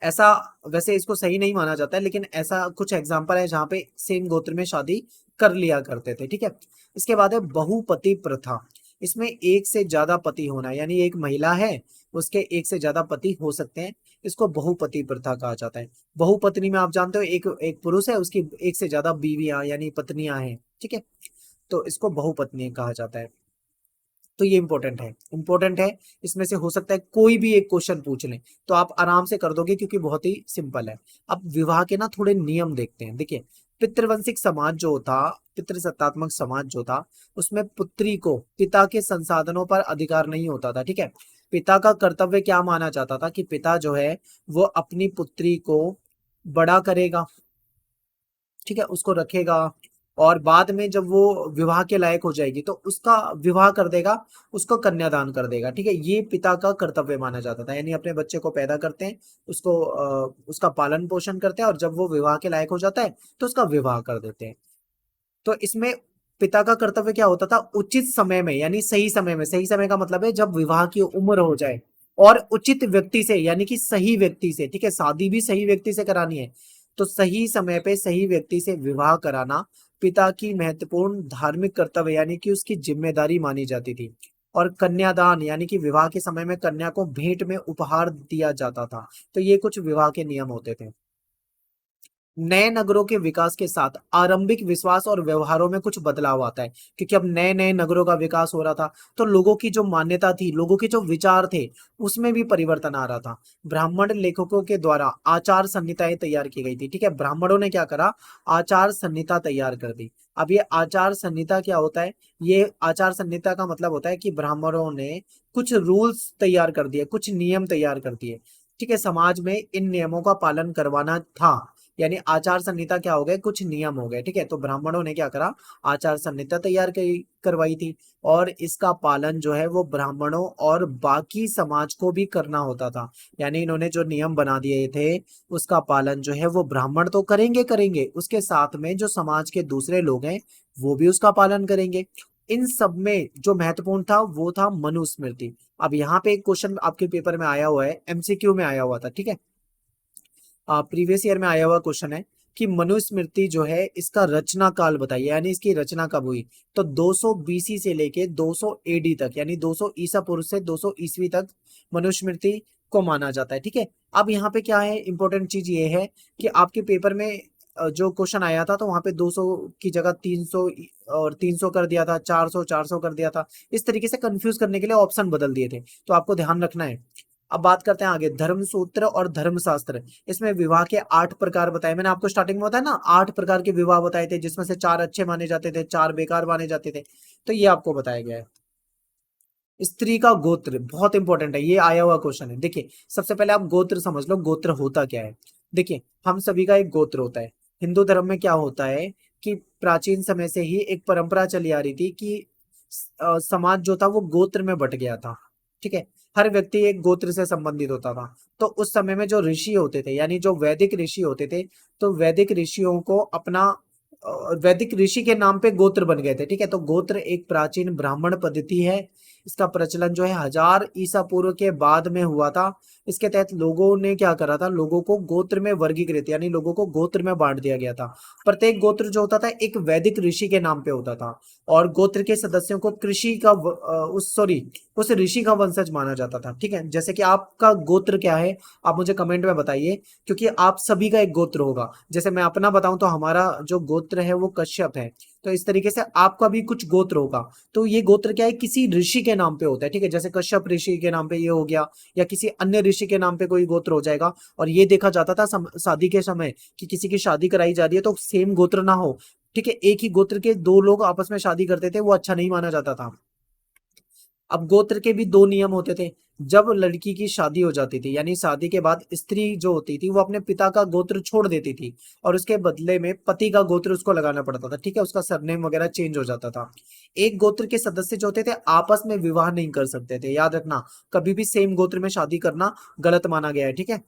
ऐसा वैसे इसको सही नहीं माना जाता है, लेकिन ऐसा कुछ एग्जाम्पल है जहां पे सेम गोत्र में शादी कर लिया करते थे। ठीक है, इसके बाद है बहुपति प्रथा। इसमें एक से ज्यादा पति होना, यानी एक महिला है उसके एक से ज्यादा पति हो सकते हैं, इसको बहुपति प्रथा कहा जाता है। बहुपत्नी में आप जानते हो एक एक पुरुष है, उसकी एक से ज्यादा बीवियां यानी पत्नियां हैं। ठीक है, तो इसको बहुपत्नी कहा जाता है। तो ये इंपॉर्टेंट है, इंपॉर्टेंट है। इसमें से हो सकता है कोई भी एक क्वेश्चन पूछ लें तो आप आराम से कर दोगे, क्योंकि बहुत ही सिंपल है। अब विवाह के ना थोड़े नियम देखते हैं। देखिए पितृवंशिक समाज जो था, पितृसत्तात्मक समाज जो था, उसमें पुत्री को पिता के संसाधनों पर अधिकार नहीं होता था। ठीक है, पिता का कर्तव्य क्या माना जाता था कि पिता जो है वो अपनी पुत्री को बड़ा करेगा, ठीक है, उसको रखेगा, और बाद में जब वो विवाह के लायक हो जाएगी तो उसका विवाह कर देगा, उसको कन्यादान कर देगा। ठीक है, ये पिता का कर्तव्य माना जाता था, यानी अपने बच्चे को पैदा करते हैं, उसको उसका पालन पोषण करते हैं, और जब वो विवाह के लायक हो जाता है तो उसका विवाह कर देते हैं। तो इसमें पिता का कर्तव्य क्या होता था, उचित समय में यानी सही समय में, सही समय का मतलब है जब विवाह की उम्र हो जाए, और उचित व्यक्ति से यानी कि सही व्यक्ति से, ठीक है, शादी भी सही व्यक्ति से करानी है, तो सही समय पे सही व्यक्ति से विवाह कराना पिता की महत्वपूर्ण धार्मिक कर्तव्य यानी कि उसकी जिम्मेदारी मानी जाती थी। और कन्यादान यानी कि विवाह के समय में कन्या को भेंट में उपहार दिया जाता था। तो ये कुछ विवाह के नियम होते थे। नए नगरों के विकास के साथ आरंभिक विश्वास और व्यवहारों में कुछ बदलाव आता है, क्योंकि अब नए नए नगरों का विकास हो रहा था, तो लोगों की जो मान्यता थी, लोगों के जो विचार थे, उसमें भी परिवर्तन आ रहा था। ब्राह्मण लेखकों के द्वारा आचार संहिताएं तैयार की गई थी। ठीक है, ब्राह्मणों ने क्या करा, आचार संहिता तैयार कर दी। अब ये आचार संहिता क्या होता है, ये आचार संहिता का मतलब होता है कि ब्राह्मणों ने कुछ रूल्स तैयार कर दिए, कुछ नियम तैयार कर दिए। ठीक है, समाज में इन नियमों का पालन करवाना था, यानी आचार संहिता क्या हो गए, कुछ नियम हो गए। ठीक है, तो ब्राह्मणों ने क्या करा, आचार संहिता तैयार करवाई थी, और इसका पालन जो है वो ब्राह्मणों और बाकी समाज को भी करना होता था। यानी इन्होंने जो नियम बना दिए थे उसका पालन जो है वो ब्राह्मण तो करेंगे करेंगे, उसके साथ में जो समाज के दूसरे लोग हैं वो भी उसका पालन करेंगे। इन सब में जो महत्वपूर्ण था वो था मनुस्मृति। अब यहाँ पे एक क्वेश्चन आपके पेपर में आया हुआ है, एमसीक्यू में आया हुआ था। ठीक है, प्रीवियस ईयर में आया हुआ क्वेश्चन है कि मनुस्मृति जो है इसका रचना काल बताइए, यानी इसकी रचना कब हुई। तो 200 बीसी से लेके 200 एडी तक, यानी 200 ईसा पूर्व से 200 ईस्वी तक मनुस्मृति को माना जाता है। ठीक है, अब यहाँ पे क्या है, इंपॉर्टेंट चीज ये है कि आपके पेपर में जो क्वेश्चन आया था तो वहां पे 200 की जगह 300 और 300 कर दिया था, 400 400 कर दिया था। इस तरीके से कंफ्यूज करने के लिए ऑप्शन बदल दिए थे, तो आपको ध्यान रखना है। अब बात करते हैं आगे, धर्म सूत्र और धर्मशास्त्र। इसमें विवाह के 8 प्रकार बताए, मैंने आपको स्टार्टिंग में बताया ना, 8 प्रकार के विवाह बताए थे, जिसमें से 4 अच्छे माने जाते थे, 4 बेकार माने जाते थे। तो ये आपको बताया गया है। स्त्री का गोत्र बहुत इंपॉर्टेंट है, ये आया हुआ क्वेश्चन है। देखिए सबसे पहले आप गोत्र समझ लो, गोत्र होता क्या है। देखिए हम सभी का एक गोत्र होता है। हिंदू धर्म में क्या होता है कि प्राचीन समय से ही एक परंपरा चली आ रही थी कि समाज जो था वो गोत्र में बट गया था। ठीक है, हर व्यक्ति एक गोत्र से संबंधित होता था। तो उस समय में जो ऋषि होते थे, यानी जो वैदिक ऋषि होते थे, तो वैदिक ऋषियों को अपना वैदिक ऋषि के नाम पे गोत्र बन गए थे। ठीक है, तो गोत्र एक प्राचीन ब्राह्मण पद्धति है, इसका प्रचलन जो है 1000 ईसा पूर्व के बाद में हुआ था। इसके तहत लोगों ने क्या करा था, लोगों को गोत्र में वर्गीकृत यानी लोगों को गोत्र में बांट दिया गया था। प्रत्येक गोत्र जो होता था एक वैदिक ऋषि के नाम पे होता था और गोत्र के सदस्यों को कृषि का उस ऋषि का वंशज माना जाता था। ठीक है, जैसे कि आपका गोत्र क्या है आप मुझे कमेंट में बताइए, क्योंकि आप सभी का एक गोत्र होगा। जैसे मैं अपना बताऊं तो हमारा जो गोत्र है वो कश्यप है, तो इस तरीके से आपका भी कुछ गोत्र होगा। तो ये गोत्र क्या है, किसी ऋषि के नाम पे होता है। ठीक है, जैसे कश्यप ऋषि के नाम पे ये हो गया, या किसी अन्य ऋषि के नाम पे कोई गोत्र हो जाएगा। और ये देखा जाता था शादी के समय कि किसी की शादी कराई जा रही है तो सेम गोत्र ना हो। ठीक है, एक ही गोत्र के दो लोग आपस में शादी करते थे, वो अच्छा नहीं माना जाता था। अब गोत्र के भी दो नियम होते थे। जब लड़की की शादी हो जाती थी यानी शादी के बाद स्त्री जो होती थी वो अपने पिता का गोत्र छोड़ देती थी और उसके बदले में पति का गोत्र उसको लगाना पड़ता था। ठीक है, उसका सरनेम वगैरह चेंज हो जाता था। एक गोत्र के सदस्य जो होते थे आपस में विवाह नहीं कर सकते थे, याद रखना, कभी भी सेम गोत्र में शादी करना गलत माना गया है। ठीक है,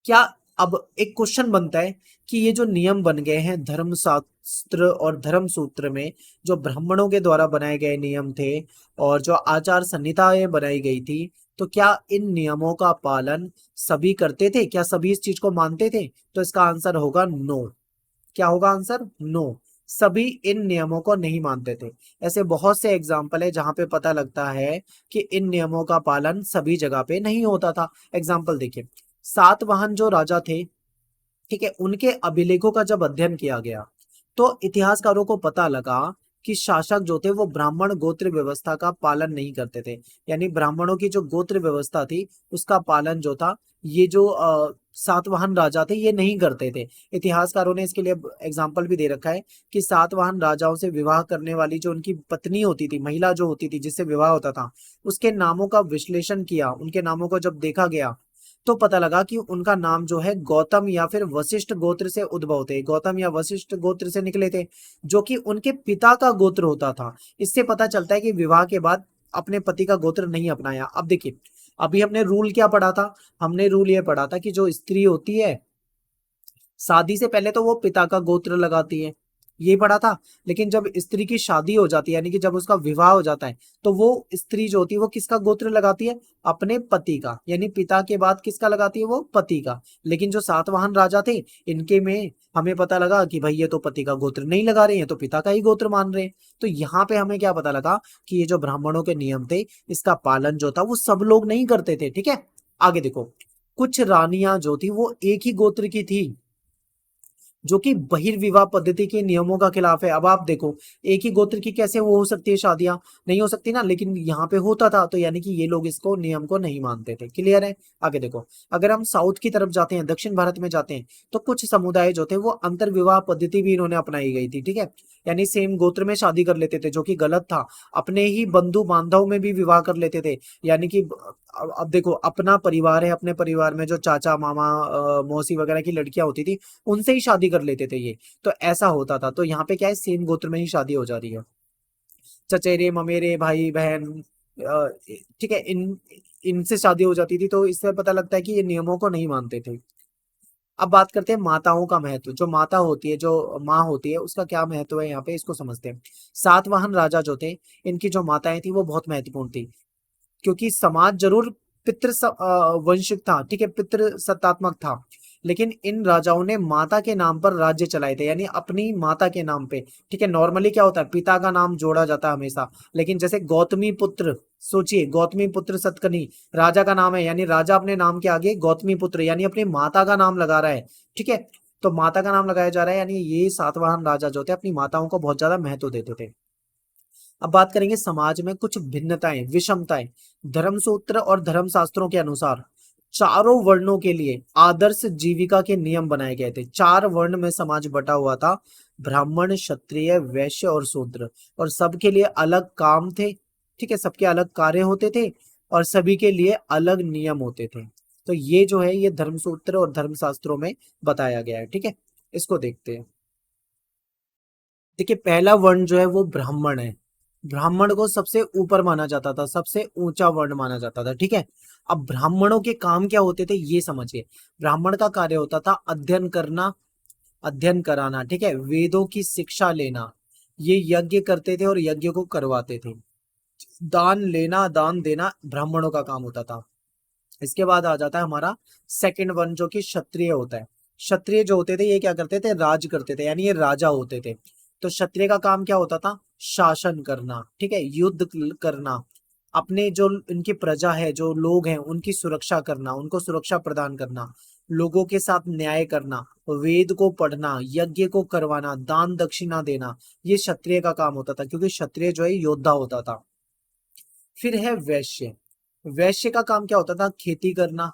क्या अब एक क्वेश्चन बनता है कि ये जो नियम बन गए हैं धर्मशास्त्र और धर्म सूत्र में, जो ब्राह्मणों के द्वारा बनाए गए नियम थे और जो आचार संहिताएं बनाई गई थी, तो क्या इन नियमों का पालन सभी करते थे, क्या सभी इस चीज को मानते थे? तो इसका आंसर होगा नो। क्या होगा आंसर? नो, सभी इन नियमों को नहीं मानते थे। ऐसे बहुत से एग्जाम्पल है जहां पे पता लगता है कि इन नियमों का पालन सभी जगह पे नहीं होता था। एग्जाम्पल देखिए, सातवाहन जो राजा थे, ठीक है, उनके अभिलेखों का जब अध्ययन किया गया तो इतिहासकारों को पता लगा कि शासक जो थे वो ब्राह्मण गोत्र व्यवस्था का पालन नहीं करते थे। यानी ब्राह्मणों की जो गोत्र व्यवस्था थी उसका पालन जो था, ये जो सातवाहन राजा थे ये नहीं करते थे। इतिहासकारों ने इसके लिए एग्जाम्पल भी दे रखा है कि सातवाहन राजाओं से विवाह करने वाली जो उनकी पत्नी होती थी, महिला जो होती थी जिससे विवाह होता था, उसके नामों का विश्लेषण किया, उनके नामों को जब देखा गया तो पता लगा कि उनका नाम जो है गौतम या फिर वशिष्ठ गोत्र से उद्भव थे, गौतम या वशिष्ठ गोत्र से निकले थे, जो कि उनके पिता का गोत्र होता था। इससे पता चलता है कि विवाह के बाद अपने पति का गोत्र नहीं अपनाया। अब देखिए, अभी हमने रूल क्या पढ़ा था, हमने रूल ये पढ़ा था कि जो स्त्री होती है शादी से पहले तो वो पिता का गोत्र लगाती है, ये पढ़ा था। लेकिन जब स्त्री की शादी हो जाती है यानी कि जब उसका विवाह हो जाता है तो वो स्त्री जो होती है वो किसका गोत्र लगाती है? अपने पति का, यानी पिता के बाद किसका लगाती है? वो पति का। लेकिन जो सातवाहन राजा थे इनके में हमें पता लगा कि भाई ये तो पति का गोत्र नहीं लगा रहे हैं, तो पिता का ही गोत्र मान रहे हैं। तो यहाँ पे हमें क्या पता लगा कि ये जो ब्राह्मणों के नियम थे इसका पालन जो था वो सब लोग नहीं करते थे। ठीक है, आगे देखो, कुछ रानियां जो थी वो एक ही गोत्र की थी, जो कि बहिर्विवाह पद्धति के नियमों का खिलाफ है। अब आप देखो, एक ही गोत्र की कैसे वो हो सकती है शादियां? नहीं हो सकती ना, लेकिन यहाँ पे होता था, तो यानी कि ये लोग इसको नियम को नहीं मानते थे। क्लियर है? आगे देखो, अगर हम साउथ की तरफ जाते हैं, दक्षिण भारत में जाते हैं, तो कुछ समुदाय जो थे वो अंतर विवाह पद्धति भी इन्होंने अपनाई गई थी। ठीक है, यानी सेम गोत्र में शादी कर लेते थे, जो कि गलत था। अपने ही बंधु बांधव में भी विवाह कर लेते थे, यानी कि अब देखो, अपना परिवार है, अपने परिवार में जो चाचा मामा मौसी वगैरह की लड़कियां होती थी उनसे ही शादी कर लेते थे ये। तो ऐसा होता था। तो यहाँ पे क्या है, सेम गोत्र में ही शादी हो जा रही है, चचेरे ममेरे भाई बहन, ठीक है, इनसे शादी हो जाती थी। तो इससे पता लगता है कि ये नियमों को नहीं मानते थे। अब बात करते हैं माताओं का महत्व। जो माता होती है, जो माँ होती है, उसका क्या महत्व है यहाँ पे, इसको समझते हैं। सातवाहन राजा जो थे, इनकी जो माताएं थी वो बहुत महत्वपूर्ण थी, क्योंकि समाज जरूर वंशिक था, ठीक है, पितृ सत्तात्मक था, लेकिन इन राजाओं ने माता के नाम पर राज्य चलाए थे, यानी अपनी माता के नाम पे। ठीक है, नॉर्मली क्या होता है, पिता का नाम जोड़ा जाता है हमेशा, लेकिन जैसे गौतमी पुत्र, सोचिए, गौतमी पुत्र सतकर्णी राजा का नाम है, यानी राजा अपने नाम के आगे गौतमी पुत्र यानी अपनी माता का नाम लगा रहा है। ठीक है, तो माता का नाम लगाया जा रहा है, यानी ये सातवाहन राजा जो थे अपनी माताओं को बहुत ज्यादा महत्व देते थे। अब बात करेंगे समाज में कुछ भिन्नताएं, विषमताएं। धर्मसूत्र और धर्मशास्त्रों के अनुसार चारों वर्णों के लिए आदर्श जीविका के नियम बनाए गए थे। चार वर्ण में समाज बटा हुआ था, ब्राह्मण, क्षत्रिय, वैश्य और शूद्र, और सबके लिए अलग काम थे। ठीक है, सबके अलग कार्य होते थे और सभी के लिए अलग नियम होते थे। तो ये जो है ये धर्मसूत्र और धर्मशास्त्रों में बताया गया है। ठीक है, इसको देखते हैं। देखिए, पहला वर्ण जो है वो ब्राह्मण है। ब्राह्मण को सबसे ऊपर माना जाता था, सबसे ऊंचा वर्ण माना जाता था। ठीक है, अब ब्राह्मणों के काम क्या होते थे ये समझिए। ब्राह्मण का कार्य होता था अध्ययन करना, अध्ययन कराना, ठीक है, वेदों की शिक्षा लेना। ये यज्ञ करते थे और यज्ञ को करवाते थे। दान लेना दान देना ब्राह्मणों का काम होता था। इसके बाद आ जाता है हमारा सेकंड वन, जो कि क्षत्रिय होता है। क्षत्रिय जो होते थे ये क्या करते थे, राज करते थे, यानी ये राजा होते थे। तो क्षत्रिय का काम क्या होता था, शासन करना, ठीक है, युद्ध करना, अपने जो इनकी प्रजा है, जो लोग हैं, उनकी सुरक्षा करना, उनको सुरक्षा प्रदान करना, लोगों के साथ न्याय करना, वेद को पढ़ना, यज्ञ को करवाना, दान दक्षिणा देना, ये क्षत्रिय का काम होता था, क्योंकि क्षत्रिय जो है योद्धा होता था। फिर है वैश्य। वैश्य का काम क्या होता था, खेती करना,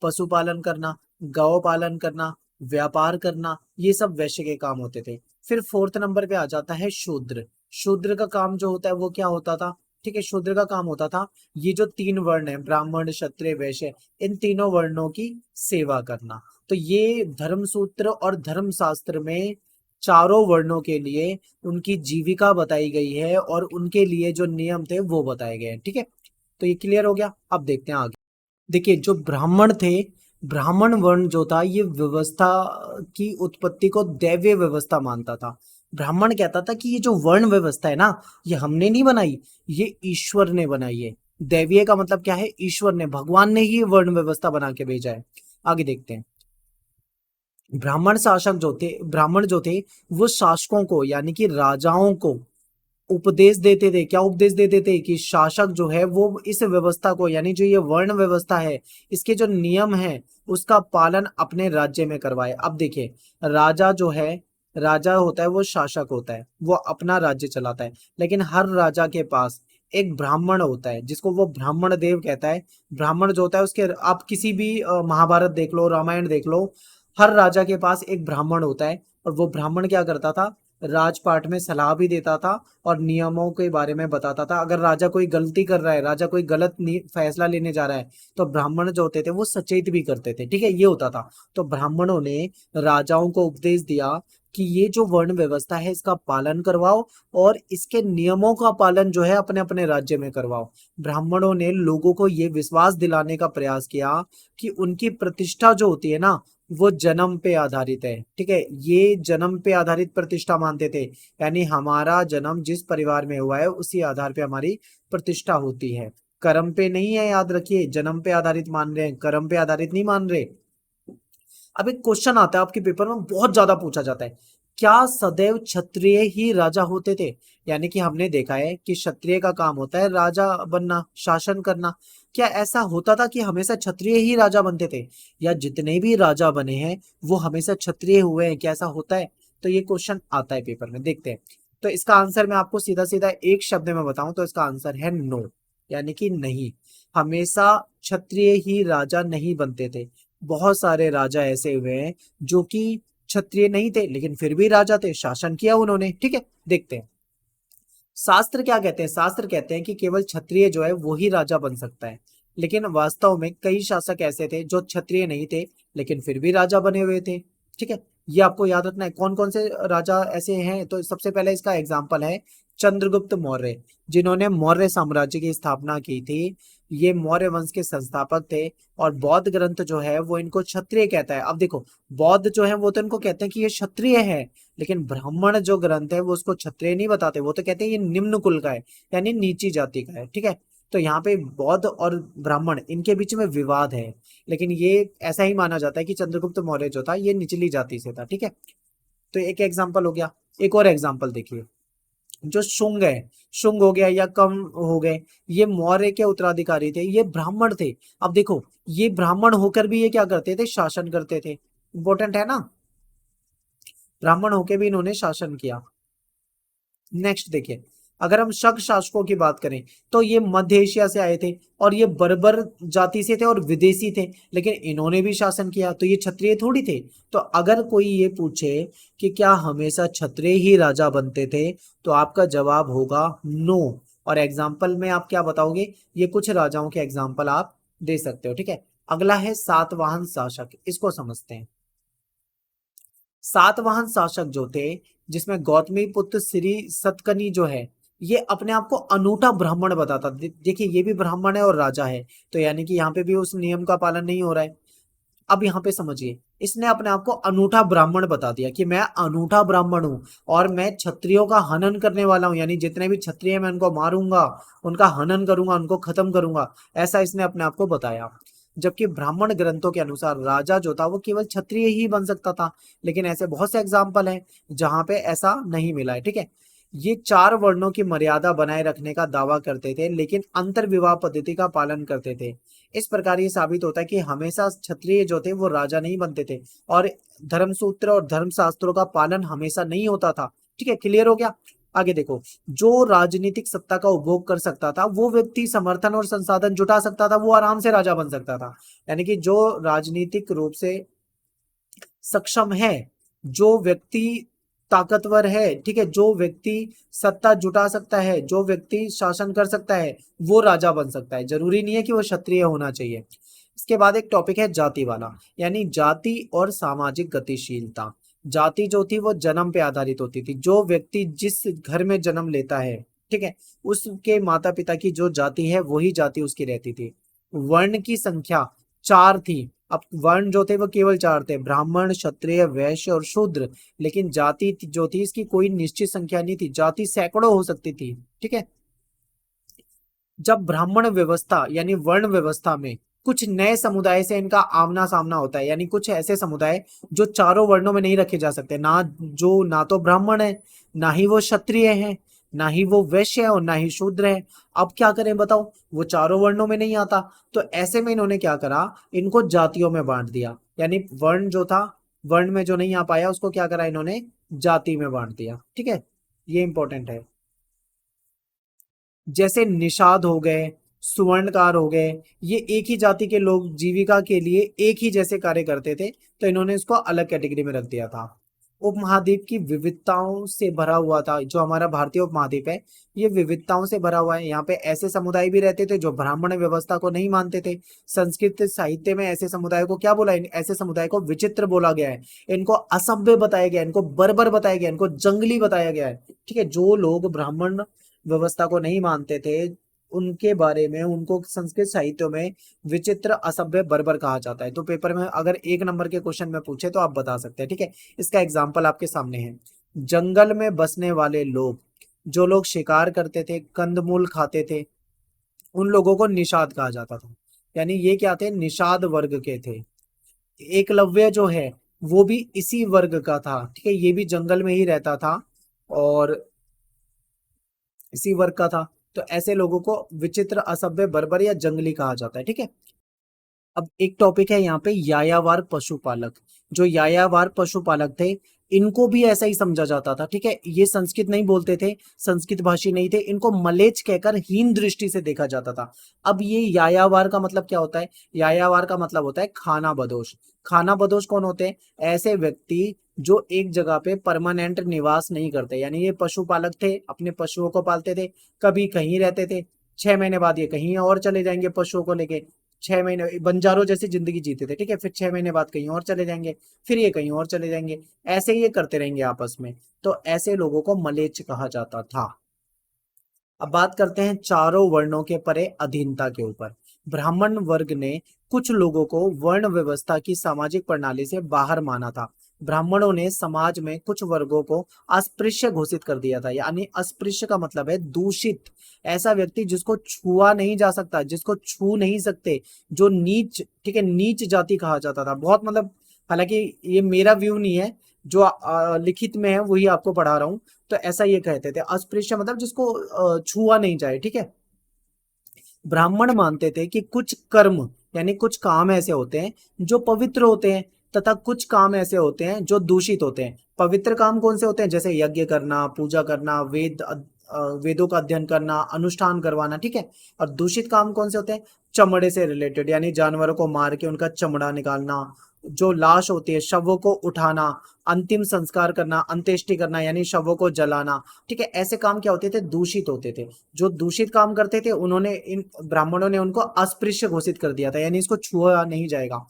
पशुपालन करना, गौ पालन करना, व्यापार करना, ये सब वैश्य के काम होते थे। फिर फोर्थ नंबर पे आ जाता है शूद्र। शूद्र का काम जो होता है वो क्या होता था, ठीक है, शूद्र का काम होता था ये जो तीन वर्ण है, ब्राह्मण क्षत्रिय वैश्य, इन तीनों वर्णों की सेवा करना। तो ये धर्म सूत्र और धर्म शास्त्र में चारों वर्णों के लिए उनकी जीविका बताई गई है और उनके लिए जो नियम थे वो बताए गए हैं, ठीक है। तो ये क्लियर हो गया। अब देखते हैं आगे। देखिए जो ब्राह्मण थे, ब्राह्मण वर्ण जो था ये व्यवस्था की उत्पत्ति को दैवीय व्यवस्था मानता था। ब्राह्मण कहता था कि ये जो वर्ण व्यवस्था है ना, ये हमने नहीं बनाई, ये ईश्वर ने बनाई है। दैवीय का मतलब क्या है, ईश्वर ने, भगवान ने ही वर्ण व्यवस्था बना के भेजा है। आगे देखते हैं। ब्राह्मण शासक जो थे, ब्राह्मण जो थे वो शासकों को यानी कि राजाओं को उपदेश देते थे। क्या उपदेश देते थे, कि शासक जो है वो इस व्यवस्था को, यानी जो ये वर्ण व्यवस्था है, इसके जो नियम है उसका पालन अपने राज्य में करवाए। अब देखिए, राजा जो है, राजा होता है वो शासक होता है, वो अपना राज्य चलाता है, लेकिन हर राजा के पास एक ब्राह्मण होता है जिसको वो ब्राह्मण देव कहता है। ब्राह्मण जो होता है उसके, आप किसी भी महाभारत देख लो, रामायण देख लो, हर राजा के पास एक ब्राह्मण होता है, और वो ब्राह्मण क्या करता था, राजपाट में सलाह भी देता था और नियमों के बारे में बताता था। अगर राजा कोई गलती कर रहा है, राजा कोई गलत फैसला लेने जा रहा है, तो ब्राह्मण जो होते थे वो सचेत भी करते थे, ठीक है, ये होता था। तो ब्राह्मणों ने राजाओं को उपदेश दिया कि ये जो वर्ण व्यवस्था है इसका पालन करवाओ और इसके नियमों का पालन जो है अपने अपने राज्य में करवाओ। ब्राह्मणों ने लोगों को ये विश्वास दिलाने का प्रयास किया कि उनकी प्रतिष्ठा जो होती है ना, वो जन्म पे आधारित है, ठीक है, ये जन्म पे आधारित प्रतिष्ठा मानते थे। यानी हमारा जन्म जिस परिवार में हुआ है उसी आधार पे हमारी प्रतिष्ठा होती है, कर्म पे नहीं है, याद रखिए, जन्म पे आधारित मान रहे हैं, कर्म पे आधारित नहीं मान रहे। अब एक क्वेश्चन आता है आपके पेपर में, बहुत ज्यादा पूछा जाता है, क्या सदैव क्षत्रिय ही राजा होते थे। यानी कि हमने देखा है कि क्षत्रिय का काम होता है राजा बनना, शासन करना। क्या ऐसा होता था कि हमेशा क्षत्रिय ही राजा बनते थे, या जितने भी राजा बने हैं वो हमेशा क्षत्रिय हुए हैं, क्या ऐसा होता है। तो ये क्वेश्चन आता है पेपर में, देखते हैं। तो इसका आंसर मैं आपको सीधा सीधा एक शब्द में बताऊं तो इसका आंसर है नो, यानी कि नहीं, हमेशा क्षत्रिय ही राजा नहीं बनते थे। बहुत सारे राजा ऐसे हुए हैं जो कि क्षत्रिय नहीं थे लेकिन फिर भी राजा थे, शासन किया उन्होंने, ठीक है। देखते हैं शास्त्र क्या कहते हैं। शास्त्र कहते हैं कि केवल क्षत्रिय जो है वो ही राजा बन सकता है, लेकिन वास्तव में कई शासक ऐसे थे जो क्षत्रिय नहीं थे लेकिन फिर भी राजा बने हुए थे, ठीक है। ये आपको याद रखना है कौन कौन से राजा ऐसे हैं। तो सबसे पहले इसका एग्जाम्पल है चंद्रगुप्त मौर्य, जिन्होंने मौर्य साम्राज्य की स्थापना की थी। ये मौर्य वंश के संस्थापक थे, और बौद्ध ग्रंथ जो है वो इनको क्षत्रिय कहता है। अब देखो, बौद्ध जो है वो तो इनको कहते हैं कि ये क्षत्रिय है, लेकिन ब्राह्मण जो ग्रंथ है वो उसको क्षत्रिय नहीं बताते, वो तो कहते हैं ये निम्न कुल का है, यानी नीची जाति का है, ठीक है। तो यहाँ पे बौद्ध और ब्राह्मण इनके बीच में विवाद है, लेकिन ये ऐसा ही माना जाता है कि चंद्रगुप्त मौर्य जो था ये निचली जाति से था, ठीक है। तो एक एग्जाम्पल हो गया। एक और एग्जाम्पल देखिए, जो शुंग है, शुंग हो गया या कम हो गए, ये मौर्य के उत्तराधिकारी थे, ये ब्राह्मण थे। अब देखो, ये ब्राह्मण होकर भी ये क्या करते थे, शासन करते थे। इंपॉर्टेंट है ना, ब्राह्मण होकर भी इन्होंने शासन किया। नेक्स्ट देखिए, अगर हम शक शासकों की बात करें तो ये मध्य एशिया से आए थे, और ये बर्बर जाति से थे और विदेशी थे, लेकिन इन्होंने भी शासन किया, तो ये क्षत्रिय थोड़ी थे। तो अगर कोई ये पूछे कि क्या हमेशा क्षत्रिय ही राजा बनते थे, तो आपका जवाब होगा नो। और एग्जाम्पल में आप क्या बताओगे, ये कुछ राजाओं के एग्जाम्पल आप दे सकते हो, ठीक है। अगला है सातवाहन शासक, इसको समझते हैं। सातवाहन शासक जो थे, जिसमें गौतमी पुत्र श्री सतकर्णी जो है, ये अपने आप को अनूठा ब्राह्मण बताता। देखिए ये भी ब्राह्मण है और राजा है, तो यानी कि यहाँ पे भी उस नियम का पालन नहीं हो रहा है। अब यहाँ पे समझिए, इसने अपने आप को अनूठा ब्राह्मण बता दिया कि मैं अनूठा ब्राह्मण हूं और मैं क्षत्रियों का हनन करने वाला हूं, यानी जितने भी क्षत्रिय हैं मैं उनको मारूंगा, उनका हनन करूंगा, उनको खत्म करूंगा, ऐसा इसने अपने आप को बताया। जबकि ब्राह्मण ग्रंथों के अनुसार राजा जो था वो केवल क्षत्रिय ही बन सकता था, लेकिन ऐसे बहुत से एग्जाम्पल हैं जहां पे ऐसा नहीं मिला है। ठीक है, ये 4 वर्णों की मर्यादा बनाए रखने का दावा करते थे, लेकिन अंतर विवाह पद्धति का पालन करते थे। इस प्रकार ये साबित होता है कि हमेशा क्षत्रिय जो थे वो राजा नहीं बनते थे, और धर्मसूत्र और धर्मशास्त्रों का पालन हमेशा नहीं होता था। ठीक है, क्लियर हो गया। आगे देखो, जो राजनीतिक सत्ता का उपभोग कर सकता था वो व्यक्ति समर्थन और संसाधन जुटा सकता था, वो आराम से राजा बन सकता था। यानी कि जो राजनीतिक रूप से सक्षम है, जो व्यक्ति ताकतवर है, ठीक है, जो व्यक्ति सत्ता जुटा सकता है, जो व्यक्ति शासन कर सकता है, वो राजा बन सकता है। जरूरी नहीं है कि वो क्षत्रिय होना चाहिए। इसके बाद एक टॉपिक है जाति वाला, यानी जाति और सामाजिक गतिशीलता। जाति जो थी वो जन्म पे आधारित होती थी, जो व्यक्ति जिस घर में जन्म लेता है, ठीक है, उसके माता पिता की जो जाति है वही जाति उसकी रहती थी। वर्ण की संख्या 4 थी। अब वर्ण जो थे वो केवल 4 थे, ब्राह्मण, क्षत्रिय, वैश्य और शूद्र। लेकिन जाति जो थी इसकी कोई निश्चित संख्या नहीं थी, जाति सैकड़ों हो सकती थी। ठीक है, जब ब्राह्मण व्यवस्था यानी वर्ण व्यवस्था में कुछ नए समुदाय से इनका आमना सामना होता है, यानी कुछ ऐसे समुदाय जो चारों वर्णों में नहीं रखे जा सकते, ना तो ब्राह्मण है, ना ही वो क्षत्रिय है, ना ही वो वैश्य है और ना ही शूद्र है। अब क्या करें बताओ, वो चारों वर्णों में नहीं आता, तो ऐसे में इन्होंने क्या करा, इनको जातियों में बांट दिया। यानी वर्ण जो था, वर्ण में जो नहीं आ पाया उसको क्या करा इन्होंने, जाति में बांट दिया। ठीक है, ये इंपॉर्टेंट है। जैसे निषाद हो गए, सुवर्णकार हो गए, ये एक ही जाति के लोग जीविका के लिए एक ही जैसे कार्य करते थे, तो इन्होंने इसको अलग कैटेगरी में रख दिया था। उपमहाद्वीप की विविधताओं से भरा हुआ था, जो हमारा भारतीय उपमहाद्वीप है ये विविधताओं से भरा हुआ है। यहाँ पे ऐसे समुदाय भी रहते थे जो ब्राह्मण व्यवस्था को नहीं मानते थे। संस्कृत साहित्य में ऐसे समुदाय को क्या बोला, ऐसे समुदाय को विचित्र बोला गया है, इनको असभ्य बताया गया, इनको बर्बर बताया गया, इनको जंगली बताया गया है। ठीक है, जो लोग ब्राह्मण व्यवस्था को नहीं मानते थे उनके बारे में उनको संस्कृत साहित्यों में विचित्र, असभ्य, बर्बर कहा जाता है। तो पेपर में अगर 1 नंबर के क्वेश्चन में पूछे तो आप बता सकते हैं। ठीक है, इसका एग्जाम्पल आपके सामने है। जंगल में बसने वाले लोग, जो लोग शिकार करते थे, कंदमूल खाते थे, उन लोगों को निषाद कहा जाता था। यानी ये क्या थे, निषाद वर्ग के थे। एकलव्य जो है वो भी इसी वर्ग का था। ठीक है, ये भी जंगल में ही रहता था और इसी वर्ग का था। तो ऐसे लोगों को विचित्र, असभ्य, बर्बर या जंगली कहा जाता है। ठीक है, अब एक टॉपिक है यहाँ पे यायावार पशुपालक। जो यायावार पशुपालक थे इनको भी ऐसा ही समझा जाता था। ठीक है, ये संस्कृत नहीं बोलते थे, संस्कृत भाषी नहीं थे, इनको मलेच्छ कहकर हीन दृष्टि से देखा जाता था। अब ये यायावार का मतलब क्या होता है, यायावार का मतलब होता है खाना बदोश। खाना बदोश कौन होते हैं, ऐसे व्यक्ति जो एक जगह पे परमानेंट निवास नहीं करते। यानी ये पशुपालक थे, अपने पशुओं को पालते थे, कभी कहीं रहते थे, 6 महीने बाद ये कहीं और चले जाएंगे पशुओं को लेके, 6 महीने बंजारों जैसी जिंदगी जीते थे। ठीक है, फिर 6 महीने बाद कहीं और चले जाएंगे, फिर ये कहीं और चले जाएंगे, ऐसे ही ये करते रहेंगे आपस में। तो ऐसे लोगों को मलेच्छ कहा जाता था। अब बात करते हैं चारों वर्णों के परे अधीनता के ऊपर। ब्राह्मण वर्ग ने कुछ लोगों को वर्ण व्यवस्था की सामाजिक प्रणाली से बाहर माना था। ब्राह्मणों ने समाज में कुछ वर्गों को अस्पृश्य घोषित कर दिया था। यानी अस्पृश्य का मतलब है दूषित, ऐसा व्यक्ति जिसको छुआ नहीं जा सकता, जिसको छू नहीं सकते, जो नीच, ठीक है, नीच जाति कहा जाता था। बहुत मतलब, हालांकि ये मेरा व्यू नहीं है, जो लिखित में है वही आपको पढ़ा रहा हूं। तो ऐसा ये कहते थे, अस्पृश्य मतलब जिसको छुआ नहीं जाए। ठीक है, ब्राह्मण मानते थे कि कुछ कर्म यानी कुछ काम ऐसे होते हैं जो पवित्र होते हैं, तथा कुछ काम ऐसे होते हैं जो दूषित होते हैं। पवित्र काम कौन से होते हैं, जैसे यज्ञ करना, पूजा करना, वेदों का अध्ययन करना, अनुष्ठान करवाना। ठीक है, और दूषित काम कौन से होते हैं, चमड़े से रिलेटेड, यानी जानवरों को मार के उनका चमड़ा निकालना, जो लाश होती है शवों को उठाना, अंतिम संस्कार करना, अंत्येष्टि करना, यानी शवों को जलाना। ठीक है, ऐसे काम क्या होते थे, दूषित होते थे। जो दूषित काम करते थे उन्होंने, इन ब्राह्मणों ने उनको अस्पृश्य घोषित कर दिया था, यानी इसको छुआ नहीं जाएगा।